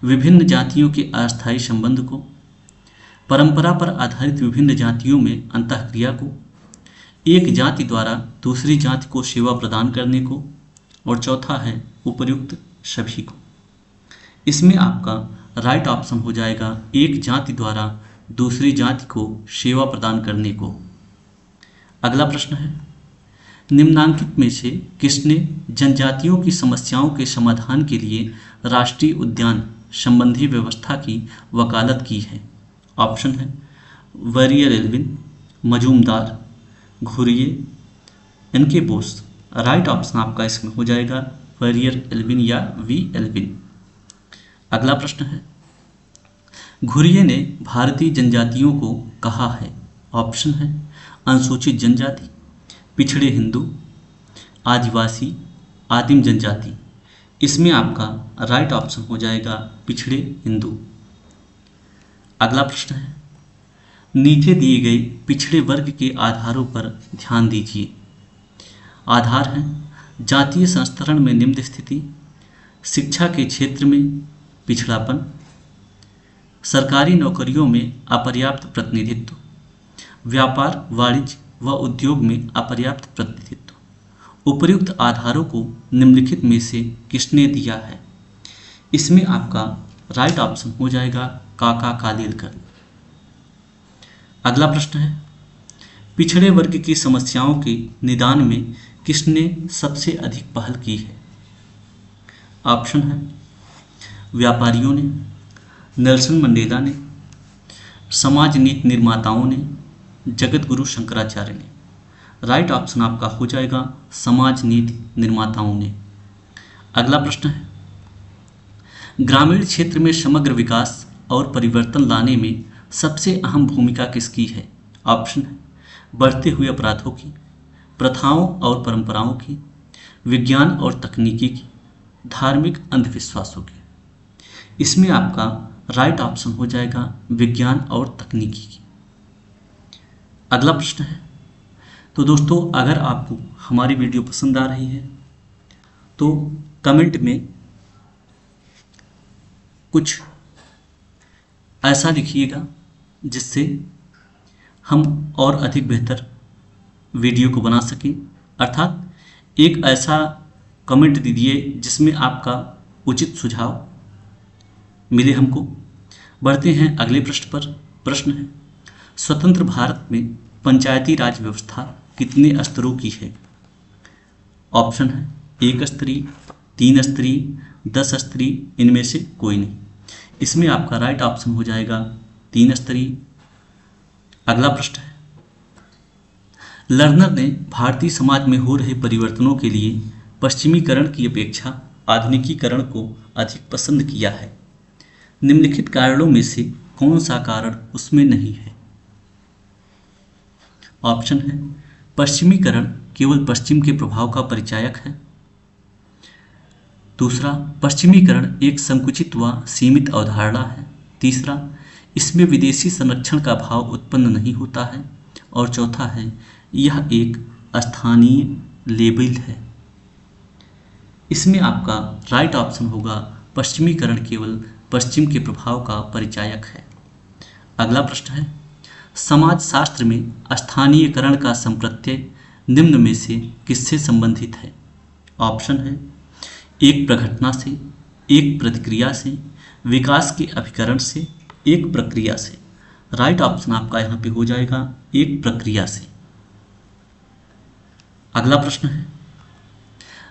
विभिन्न जातियों के अस्थायी संबंध को, परंपरा पर आधारित विभिन्न जातियों में अंतःक्रिया को, एक जाति द्वारा दूसरी जाति को सेवा प्रदान करने को, और चौथा है उपर्युक्त सभी को। इसमें आपका राइट ऑप्शन हो जाएगा एक जाति द्वारा दूसरी जाति को सेवा प्रदान करने को। अगला प्रश्न है, निम्नांकित में से किसने जनजातियों की समस्याओं के समाधान के लिए राष्ट्रीय उद्यान संबंधी व्यवस्था की वकालत की है? ऑप्शन है वरियर एल्विन, मजूमदार, घुरिये, इनके बोस। राइट ऑप्शन आपका इसमें हो जाएगा वरियर एल्विन या वी एल्विन। अगला प्रश्न है, घुरिये ने भारतीय जनजातियों को कहा है? ऑप्शन है अनुसूचित जनजाति, पिछड़े हिंदू, आदिवासी, आदिम जनजाति। इसमें आपका राइट ऑप्शन हो जाएगा पिछड़े हिंदू। अगला प्रश्न है, नीचे दिए गए पिछड़े वर्ग के आधारों पर ध्यान दीजिए। आधार हैं जातीय संस्तरण में निम्न स्थिति, शिक्षा के क्षेत्र में पिछड़ापन, सरकारी नौकरियों में अपर्याप्त प्रतिनिधित्व, व्यापार, वाणिज्य व उद्योग में अपर्याप्त प्रतिनिधित्व। उपर्युक्त आधारों को निम्नलिखित में से किसने दिया है? इसमें आपका राइट ऑप्शन हो जाएगा काका कालेलकर। अगला प्रश्न है, पिछड़े वर्ग की समस्याओं के निदान में किसने सबसे अधिक पहल की है? ऑप्शन है व्यापारियों ने, नेल्सन मंडेला ने, समाज नीति निर्माताओं ने, जगत गुरु शंकराचार्य ने। राइट ऑप्शन आपका हो जाएगा समाज नीति निर्माताओं ने। अगला प्रश्न है, ग्रामीण क्षेत्र में समग्र विकास और परिवर्तन लाने में सबसे अहम भूमिका किसकी है? ऑप्शन है बढ़ते हुए अपराधों की, प्रथाओं और परंपराओं की, विज्ञान और तकनीकी की, धार्मिक अंधविश्वासों की। इसमें आपका राइट ऑप्शन हो जाएगा विज्ञान और तकनीकी की। अगला प्रश्न है, तो दोस्तों अगर आपको हमारी वीडियो पसंद आ रही है तो कमेंट में कुछ ऐसा लिखिएगा जिससे हम और अधिक बेहतर वीडियो को बना सकें। अर्थात एक ऐसा कमेंट दीजिए जिसमें आपका उचित सुझाव मिले हमको। बढ़ते हैं अगले प्रश्न पर। प्रश्न है, स्वतंत्र भारत में पंचायती राज व्यवस्था कितने स्तरों की है? ऑप्शन है 1 स्तरीय, 3 स्तरीय, 10 स्तरीय, इनमें से कोई नहीं। इसमें आपका राइट ऑप्शन हो जाएगा 3 स्तरीय। अगला प्रश्न है, लर्नर ने भारतीय समाज में हो रहे परिवर्तनों के लिए पश्चिमीकरण की अपेक्षा आधुनिकीकरण को अधिक पसंद किया है। निम्नलिखित कारणों में से कौन सा कारण उसमें नहीं है? ऑप्शन है पश्चिमीकरण केवल पश्चिम के प्रभाव का परिचायक है। दूसरा, पश्चिमीकरण एक संकुचित व सीमित अवधारणा है। तीसरा, इसमें विदेशी संरक्षण का भाव उत्पन्न नहीं होता है। और चौथा है, यह एक स्थानीय लेबल है। इसमें आपका राइट ऑप्शन होगा पश्चिमीकरण केवल पश्चिम के प्रभाव का परिचायक है। अगला प्रश्न है, समाजशास्त्र में स्थानीयकरण का संप्रत्यय निम्न में से किससे संबंधित है? ऑप्शन है एक प्रघटना से, एक प्रतिक्रिया से, विकास के अभिकरण से, एक प्रक्रिया से। राइट ऑप्शन आपका यहाँ पे हो जाएगा एक प्रक्रिया से। अगला प्रश्न है,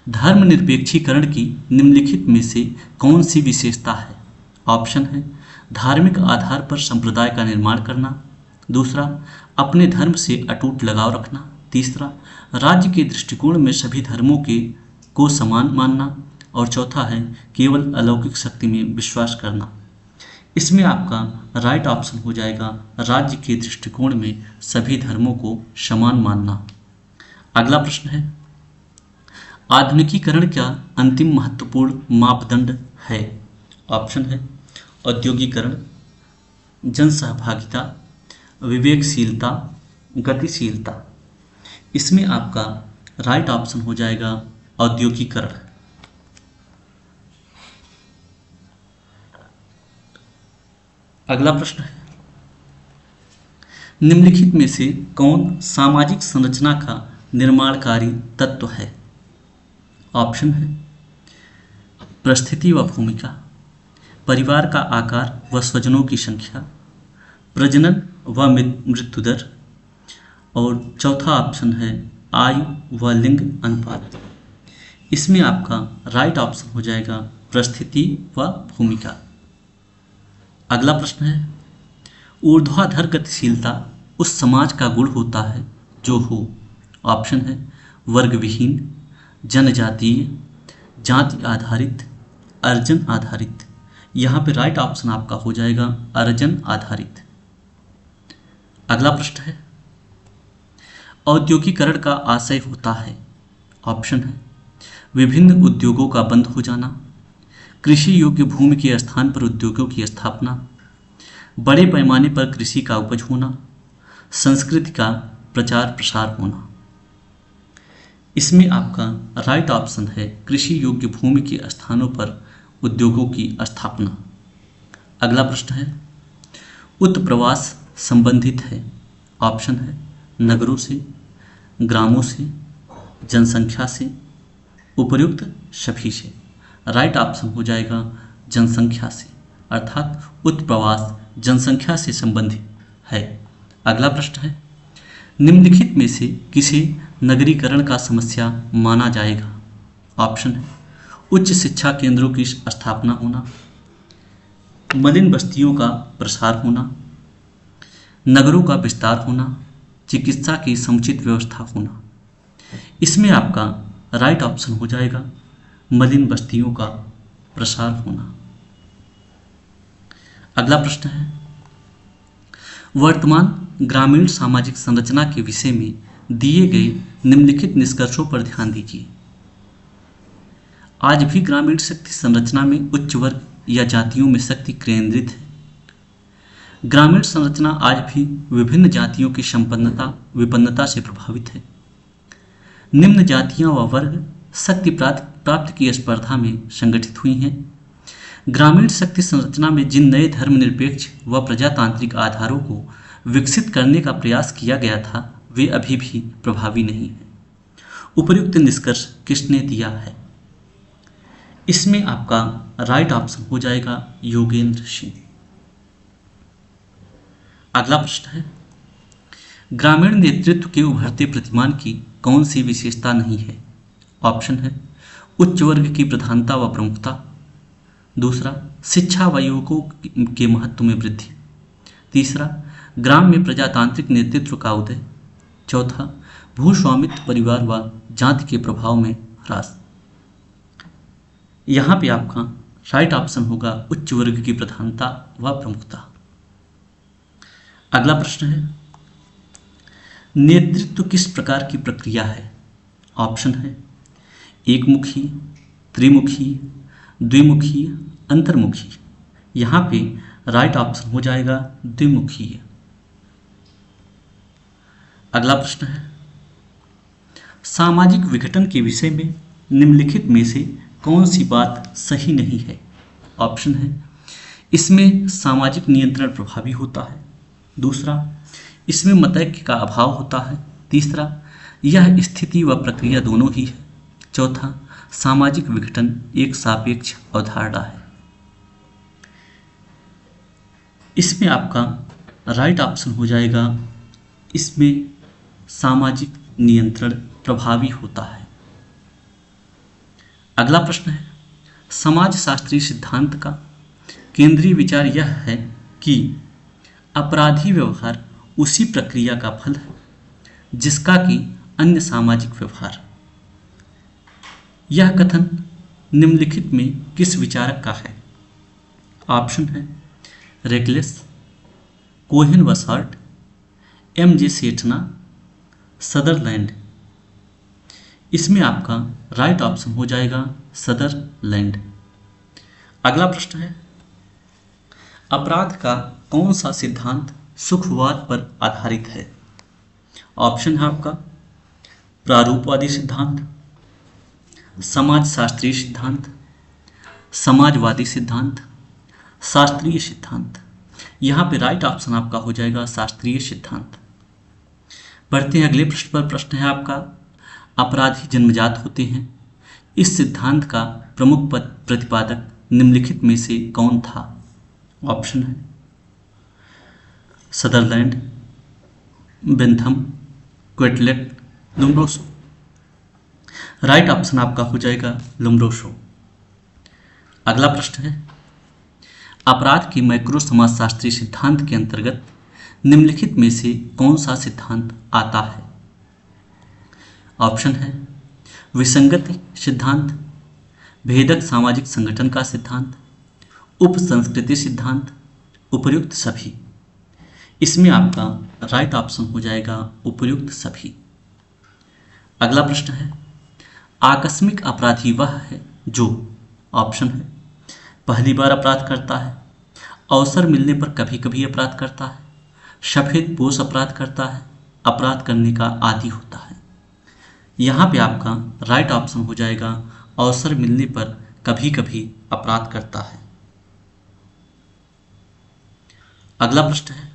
धर्मनिरपेक्षीकरण की निम्नलिखित में से कौन सी विशेषता है? ऑप्शन है धार्मिक आधार पर संप्रदाय का निर्माण करना। दूसरा, अपने धर्म से अटूट लगाव रखना। तीसरा, राज्य के दृष्टिकोण में सभी धर्मों को समान मानना। और चौथा है केवल अलौकिक शक्ति में विश्वास करना। इसमें आपका राइट ऑप्शन हो जाएगा राज्य के दृष्टिकोण में सभी धर्मों को समान मानना। अगला प्रश्न है, आधुनिकीकरण का अंतिम महत्वपूर्ण मापदंड है? ऑप्शन है औद्योगिकरण, जनसहभागिता, विवेकशीलता, गतिशीलता। इसमें आपका राइट ऑप्शन हो जाएगा औद्योगिकरण। अगला प्रश्न है, निम्नलिखित में से कौन सामाजिक संरचना का निर्माणकारी तत्व है? ऑप्शन है परिस्थिति व भूमिका, परिवार का आकार व स्वजनों की संख्या, प्रजनन व मृत्यु दर। और चौथा ऑप्शन है आयु व लिंग अनुपात। इसमें आपका राइट ऑप्शन हो जाएगा परिस्थिति व भूमिका। अगला प्रश्न है, ऊर्ध्वाधर गतिशीलता उस समाज का गुण होता है जो हो। ऑप्शन है वर्ग विहीन, जनजातीय, जाति आधारित, अर्जन आधारित। यहाँ पे राइट ऑप्शन आपका हो जाएगा अर्जन आधारित। अगला प्रश्न है, औद्योगिकरण का आशय होता है। ऑप्शन है विभिन्न उद्योगों का बंद हो जाना, कृषि योग्य भूमि के स्थान पर उद्योगों की स्थापना, बड़े पैमाने पर कृषि का उपज होना, संस्कृति का प्रचार प्रसार होना। इसमें आपका राइट ऑप्शन है कृषि योग्य भूमि के स्थानों पर उद्योगों की स्थापना। अगला प्रश्न है, उत्प्रवास संबंधित है। ऑप्शन है नगरों से, ग्रामों से, जनसंख्या से, उपर्युक्त सभी से। राइट ऑप्शन हो जाएगा जनसंख्या से, अर्थात उत्प्रवास जनसंख्या से संबंधित है। अगला प्रश्न है, निम्नलिखित में से किसे नगरीकरण का समस्या माना जाएगा? ऑप्शन है उच्च शिक्षा केंद्रों की स्थापना होना, मलिन बस्तियों का प्रसार होना, नगरों का विस्तार होना, चिकित्सा की समुचित व्यवस्था होना। इसमें आपका राइट ऑप्शन हो जाएगा मलिन बस्तियों का प्रसार होना। अगला प्रश्न है, वर्तमान ग्रामीण सामाजिक संरचना के विषय में दिए गए निम्नलिखित निष्कर्षों पर ध्यान दीजिए। आज भी ग्रामीण शक्ति संरचना में उच्च वर्ग या जातियों में शक्ति केंद्रित है। ग्रामीण संरचना आज भी विभिन्न जातियों की संपन्नता विपन्नता से प्रभावित है। निम्न जातियां व वर्ग शक्ति प्राप्ति की स्पर्धा में संगठित हुई हैं। ग्रामीण शक्ति संरचना में जिन नए धर्मनिरपेक्ष व प्रजातांत्रिक आधारों को विकसित करने का प्रयास किया गया था वे अभी भी प्रभावी नहीं हैं। उपर्युक्त निष्कर्ष किसने दिया है? इसमें आपका राइट ऑप्शन हो जाएगा योगेंद्र सिंह। अगला प्रश्न है, ग्रामीण नेतृत्व के उभरते प्रतिमान की कौन सी विशेषता नहीं है? ऑप्शन है उच्च वर्ग की प्रधानता व प्रमुखता, दूसरा शिक्षा व युवकों के महत्व में वृद्धि, तीसरा ग्राम में प्रजातांत्रिक नेतृत्व का उदय, चौथा भूस्वामित्व परिवार व जाति के प्रभाव में ह्रास। यहाँ पे आपका राइट ऑप्शन होगा उच्च वर्ग की प्रधानता व प्रमुखता। अगला प्रश्न है, नेतृत्व किस प्रकार की प्रक्रिया है? ऑप्शन है एकमुखी, त्रिमुखी, द्विमुखी, अंतर्मुखी। यहाँ पे राइट ऑप्शन हो जाएगा द्विमुखी। अगला प्रश्न है, सामाजिक विघटन के विषय में निम्नलिखित में से कौन सी बात सही नहीं है? ऑप्शन है इसमें सामाजिक नियंत्रण प्रभावी होता है, दूसरा इसमें मतैक्य का अभाव होता है, तीसरा यह स्थिति व प्रक्रिया दोनों ही है, चौथा सामाजिक विघटन एक सापेक्ष अवधारणा है। इसमें आपका राइट ऑप्शन हो जाएगा इसमें सामाजिक नियंत्रण प्रभावी होता है। अगला प्रश्न है, समाजशास्त्रीय सिद्धांत का केंद्रीय विचार यह है कि अपराधी व्यवहार उसी प्रक्रिया का फल है जिसका कि अन्य सामाजिक व्यवहार। यह कथन निम्नलिखित में किस विचारक का है? ऑप्शन है रेगलेस, कोहेन व साल्ट, एम.जे. सेठना, सदरलैंड। इसमें आपका राइट ऑप्शन हो जाएगा सदरलैंड। अगला प्रश्न है, अपराध का कौन सा सिद्धांत सुखवाद पर आधारित है? ऑप्शन है आपका प्रारूपवादी सिद्धांत, समाजशास्त्रीय सिद्धांत, समाजवादी सिद्धांत, शास्त्रीय सिद्धांत। यहाँ पे राइट ऑप्शन आपका हो जाएगा शास्त्रीय सिद्धांत। बढ़ते हैं अगले प्रश्न पर। प्रश्न है आपका, अपराधी जन्मजात होते हैं, इस सिद्धांत का प्रमुख प्रतिपादक निम्नलिखित में से कौन था? ऑप्शन है Sutherland, Bentham, Quetelet, Lombroso. Right option आपका हो जाएगा लोम्ब्रोसो। अगला प्रश्न है, अपराध के मैक्रो समाजशास्त्रीय सिद्धांत के अंतर्गत निम्नलिखित में से कौन सा सिद्धांत आता है? ऑप्शन है विसंगति सिद्धांत, भेदक सामाजिक संगठन का सिद्धांत, उपसंस्कृति सिद्धांत, उपर्युक्त सभी। इसमें आपका राइट ऑप्शन हो जाएगा उपर्युक्त सभी। अगला प्रश्न है, आकस्मिक अपराधी वह है जो, ऑप्शन है पहली बार अपराध करता है, अवसर मिलने पर कभी कभी अपराध करता है, सफेद पोश अपराध करता है, अपराध करने का आदी होता है। यहाँ पे आपका राइट ऑप्शन हो जाएगा अवसर मिलने पर कभी कभी अपराध करता है। अगला प्रश्न है,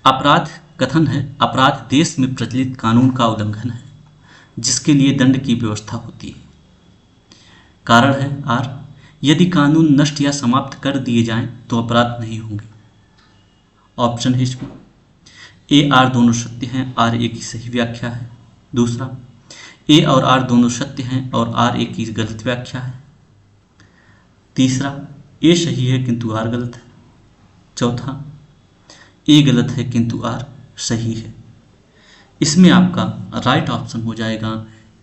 अपराध कथन है अपराध देश में प्रचलित कानून का उल्लंघन है जिसके लिए दंड की व्यवस्था होती है। कारण है आर, यदि कानून नष्ट या समाप्त कर दिए जाएं तो अपराध नहीं होंगे। ऑप्शन है इसमें ए आर दोनों सत्य हैं, आर ए की सही व्याख्या है, दूसरा ए और आर दोनों सत्य हैं और आर ए की गलत व्याख्या है, तीसरा ए सही है किंतु आर गलत है, चौथा ए गलत है किंतु आर सही है। इसमें आपका राइट ऑप्शन हो जाएगा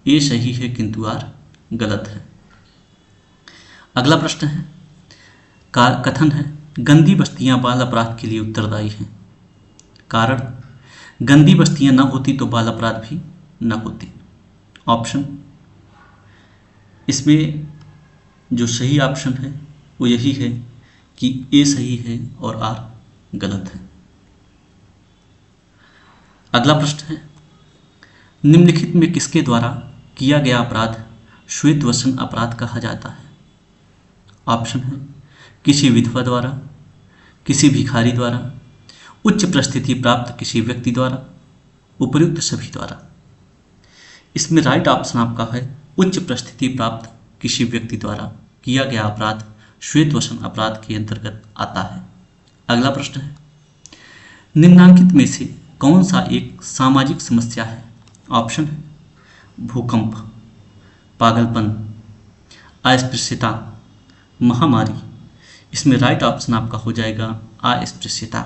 ए सही है किंतु आर गलत है। अगला प्रश्न है, कथन है गंदी बस्तियां बाल अपराध के लिए उत्तरदायी हैं। कारण, गंदी बस्तियां न होती तो बाल अपराध भी न होती। ऑप्शन, इसमें जो सही ऑप्शन है वो यही है कि ए सही है और आर गलत है। अगला प्रश्न है, निम्नलिखित में किसके द्वारा किया गया अपराध श्वेत वसन अपराध कहा जाता है? ऑप्शन है किसी विधवा द्वारा, किसी भिखारी द्वारा, उच्च परिस्थिति प्राप्त किसी व्यक्ति द्वारा, उपर्युक्त सभी द्वारा। इसमें राइट ऑप्शन आपका है उच्च परिस्थिति प्राप्त किसी व्यक्ति द्वारा किया गया अपराध श्वेत वसन अपराध के अंतर्गत आता है। अगला प्रश्न है, निम्नांकित में से कौन सा एक सामाजिक समस्या है? ऑप्शन है भूकंप, पागलपन, अस्पृश्यता, महामारी। इसमें राइट ऑप्शन आपका हो जाएगा अस्पृश्यता।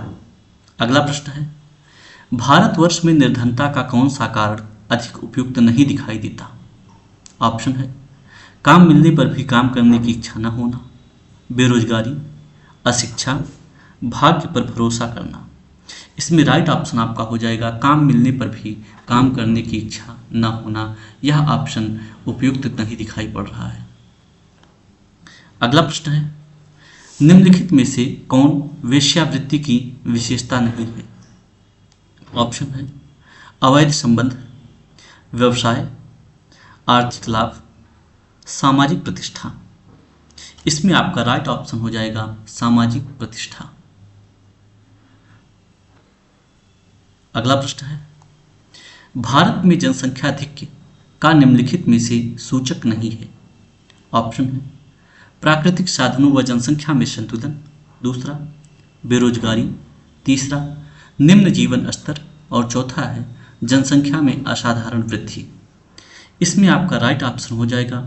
अगला प्रश्न है, भारतवर्ष में निर्धनता का कौन सा कारण अधिक उपयुक्त नहीं दिखाई देता? ऑप्शन है काम मिलने पर भी काम करने की इच्छा न होना, बेरोजगारी, अशिक्षा, भाग्य पर भरोसा करना। इसमें राइट ऑप्शन आपका हो जाएगा काम मिलने पर भी काम करने की इच्छा न होना। यह ऑप्शन उपयुक्त नहीं दिखाई पड़ रहा है। अगला प्रश्न है, निम्नलिखित में से कौन वेश्यावृत्ति की विशेषता नहीं है? ऑप्शन है अवैध संबंध, व्यवसाय, आर्थिक लाभ, सामाजिक प्रतिष्ठा। इसमें आपका राइट ऑप्शन हो जाएगा सामाजिक प्रतिष्ठा। अगला प्रश्न है, भारत में जनसंख्या अधिक्य का निम्नलिखित में से सूचक नहीं है? ऑप्शन है प्राकृतिक साधनों व जनसंख्या में संतुलन, दूसरा बेरोजगारी, तीसरा निम्न जीवन स्तर और चौथा है जनसंख्या में असाधारण वृद्धि। इसमें आपका राइट ऑप्शन हो जाएगा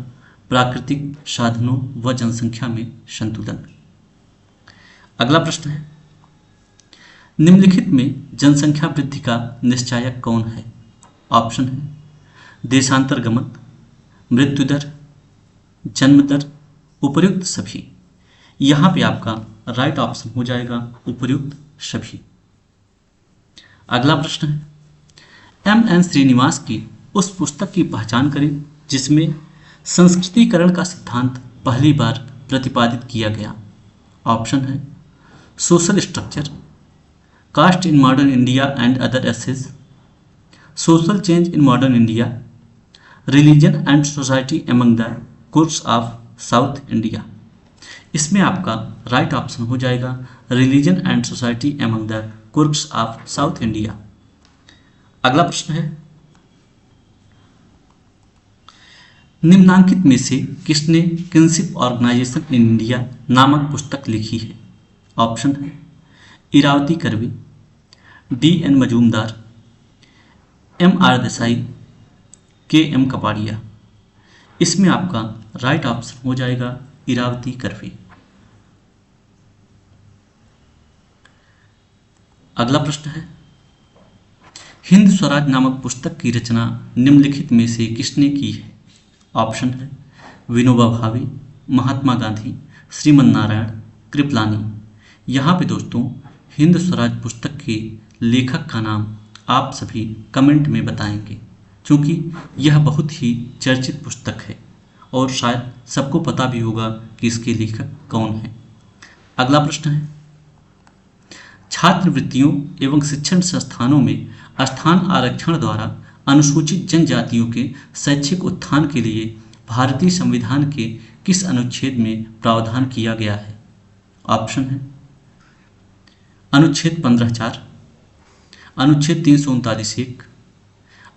प्राकृतिक साधनों व जनसंख्या में संतुलन। अगला प्रश्न है, निम्नलिखित में जनसंख्या वृद्धि का निश्चायक कौन है? ऑप्शन है देशांतर गमन, मृत्यु दर, जन्म दर, उपर्युक्त सभी। यहां पे आपका राइट ऑप्शन हो जाएगा उपर्युक्त सभी। अगला प्रश्न है, एम.एन. श्रीनिवास की उस पुस्तक की पहचान करें जिसमें संस्कृतिकरण का सिद्धांत पहली बार प्रतिपादित किया गया। ऑप्शन है social structure, caste in modern India and other essays, social change in modern India, religion and society among the Coorgs of South India. इसमें आपका राइट ऑप्शन हो जाएगा religion and society among the Coorgs of South India. अगला प्रश्न है, निम्नांकित में से किसने किनशिप ऑर्गेनाइजेशन इन इंडिया नामक पुस्तक लिखी है? ऑप्शन है Irawati Karve, D N. Majumdar, M R. Desai, K M. Kapadia. इसमें आपका राइट ऑप्शन हो जाएगा इरावती कर्वे। अगला प्रश्न है, हिंद स्वराज नामक पुस्तक की रचना निम्नलिखित में से किसने की है? ऑप्शन है विनोबा भावे, महात्मा गांधी, श्रीमन नारायण, कृपलानी। यहाँ पे दोस्तों हिंद स्वराज पुस्तक के लेखक का नाम आप सभी कमेंट में बताएंगे, क्योंकि यह बहुत ही चर्चित पुस्तक है और शायद सबको पता भी होगा कि इसके लेखक कौन हैं। अगला प्रश्न है, छात्रवृत्तियों एवं शिक्षण संस्थानों में स्थान आरक्षण द्वारा अनुसूचित जनजातियों के शैक्षिक उत्थान के लिए भारतीय संविधान के किस अनुच्छेद में प्रावधान किया गया है? ऑप्शन है अनुच्छेद 15(4), अनुच्छेद 339(1),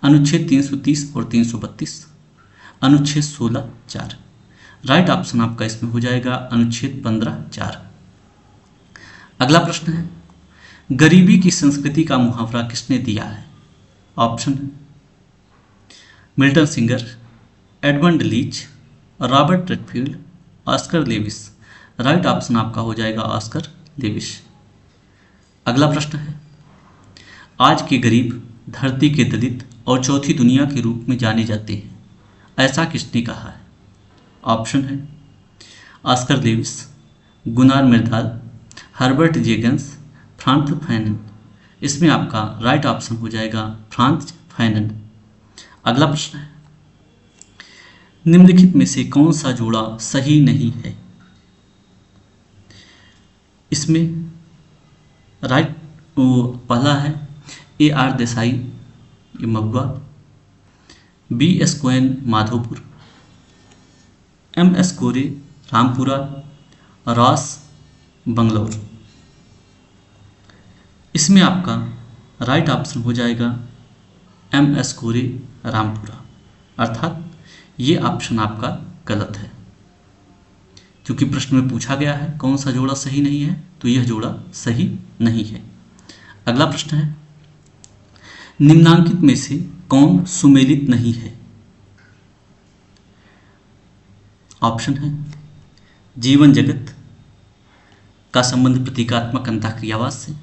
अनुच्छेद 330 और 332, अनुच्छेद 16(4). राइट ऑप्शन आपका इसमें हो जाएगा अनुच्छेद 15(4). अगला प्रश्न है, गरीबी की संस्कृति का मुहावरा किसने दिया है? ऑप्शन है Milton Singer, Edmund Leach, Robert Redfield, Oscar Lewis. Right option आपका हो जाएगा ऑस्कर लेविस। अगला प्रश्न है, आज के गरीब धरती के दलित और चौथी दुनिया के रूप में जाने जाते हैं, ऐसा किसने कहा है? ऑप्शन है Oscar Lewis, Gunnar Myrdal, Herbert Gans, Frantz Fanon. इसमें आपका राइट ऑप्शन हो जाएगा फ्रांस फैनन। अगला प्रश्न है, निम्नलिखित में से कौन सा जोड़ा सही नहीं है? इसमें राइट पहला है ए.आर. देसाई, ये Mahua, B S. Cohn, Madhopur, M S. Kore, Rampura, Ross, Bangalore. इसमें आपका राइट ऑप्शन हो जाएगा एम.एस. कोरे, रामपुरा। अर्थात ये ऑप्शन आपका गलत है, क्योंकि प्रश्न में पूछा गया है कौन सा जोड़ा सही नहीं है, तो यह जोड़ा सही नहीं है। अगला प्रश्न है, निम्नांकित में से कौन सुमेलित नहीं है? ऑप्शन है, जीवन जगत का संबंध प्रतीकात्मक अंतःक्रियावाद से,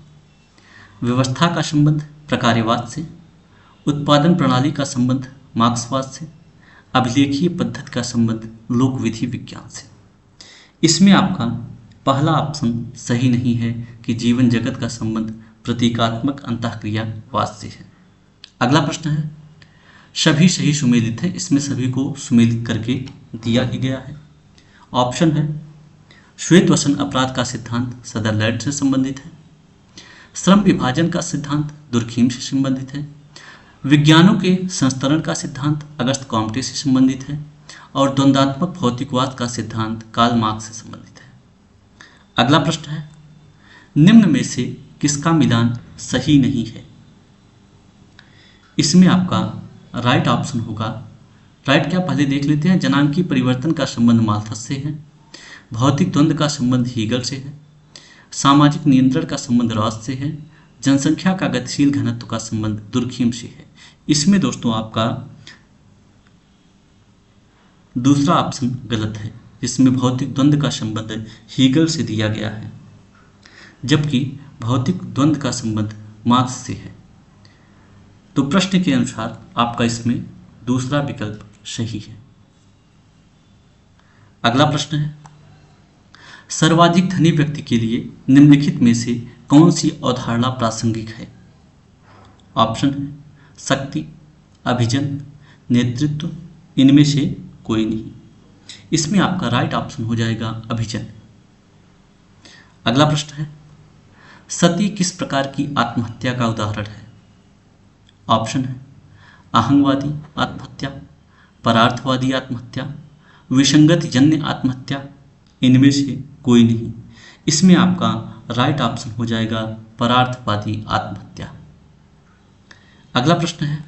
व्यवस्था का संबंध प्रकार्यवाद से, उत्पादन प्रणाली का संबंध मार्क्सवाद से, अभिलेखीय पद्धति का संबंध लोक विधि विज्ञान से। इसमें आपका पहला ऑप्शन सही नहीं है कि जीवन जगत का संबंध प्रतीकात्मक अंतःक्रियावाद से है। अगला प्रश्न है, सभी सही सुमेलित है, इसमें सभी को सुमेलित करके दिया ही गया है। ऑप्शन है, श्वेतवसन अपराध का सिद्धांत सदरलैंड से संबंधित है, श्रम विभाजन का सिद्धांत दुर्खीम से संबंधित है, विज्ञानों के संस्तरण का सिद्धांत अगस्त कॉम्टे से संबंधित है, और द्वंद्वात्मक भौतिकवाद का सिद्धांत कार्ल मार्क्स से संबंधित है। अगला प्रश्न है, निम्न में से किसका मिलान सही नहीं है? इसमें आपका राइट ऑप्शन होगा, राइट क्या पहले देख लेते हैं। जनांकी परिवर्तन का संबंध माल्थस से है, भौतिक द्वंद्व का संबंध हीगल से है, सामाजिक नियंत्रण का संबंध रॉस से है, जनसंख्या का गतिशील घनत्व का संबंध दुर्खीम से है। इसमें दोस्तों आपका दूसरा ऑप्शन गलत है, जिसमें भौतिक द्वंद्व का संबंध हीगल से दिया गया है, जबकि भौतिक द्वंद्व का संबंध मार्क्स से है। तो प्रश्न के अनुसार आपका इसमें दूसरा विकल्प सही है। अगला प्रश्न है, सर्वाधिक धनी व्यक्ति के लिए निम्नलिखित में से कौन सी अवधारणा प्रासंगिक है? ऑप्शन है, शक्ति, अभिजन, नेतृत्व, इनमें से कोई नहीं। इसमें आपका राइट ऑप्शन हो जाएगा अभिजन। अगला प्रश्न है, सती किस प्रकार की आत्महत्या का उदाहरण है? ऑप्शन है, आहंगवादी आत्महत्या, परार्थवादी आत्महत्या, विसंगत जन्य आत्महत्या, इनमें से कोई नहीं। इसमें आपका राइट ऑप्शन हो जाएगा परार्थवादी आत्महत्या। अगला प्रश्न है,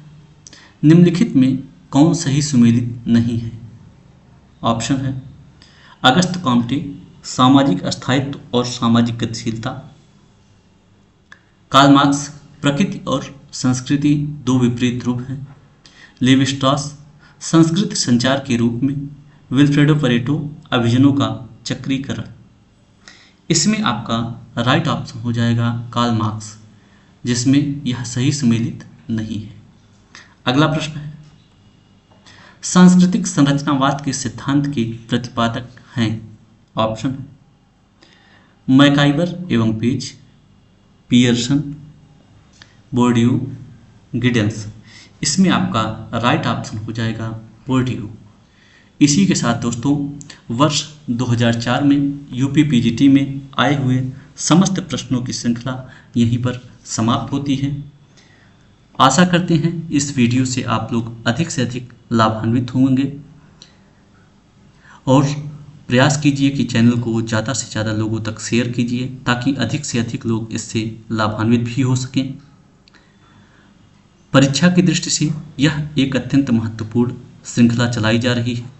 निम्नलिखित में कौन सही सुमेलित नहीं है? ऑप्शन है, अगस्त कॉम्टे सामाजिक स्थायित्व और सामाजिक गतिशीलता, कार्ल मार्क्स प्रकृति और संस्कृति दो विपरीत रूप हैं, लेवी स्ट्रॉस संस्कृत संचार के रूप में, विल्फ्रेडो परेटो अभिजनों का चक्रीकरण। इसमें आपका राइट ऑप्शन हो जाएगा कार्ल मार्क्स, जिसमें यह सही सुमेलित नहीं है। अगला प्रश्न है, सांस्कृतिक संरचनावाद के सिद्धांत के प्रतिपादक हैं? ऑप्शन है, मैकाइवर एवं पेज, पियर्सन, बोर्डियू, गिडेंस। इसमें आपका राइट ऑप्शन हो जाएगा बोर्डियू। इसी के साथ दोस्तों वर्ष 2004 में यूपी पीजीटी में आए हुए समस्त प्रश्नों की श्रृंखला यहीं पर समाप्त होती है। आशा करते हैं इस वीडियो से आप लोग अधिक से अधिक लाभान्वित होंगे और प्रयास कीजिए कि चैनल को ज़्यादा से ज़्यादा लोगों तक शेयर कीजिए, ताकि अधिक से अधिक लोग इससे लाभान्वित भी हो सकें। परीक्षा की दृष्टि से यह एक अत्यंत महत्वपूर्ण श्रृंखला चलाई जा रही है।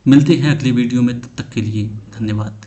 मिलते हैं अगले वीडियो में, तब तक के लिए धन्यवाद।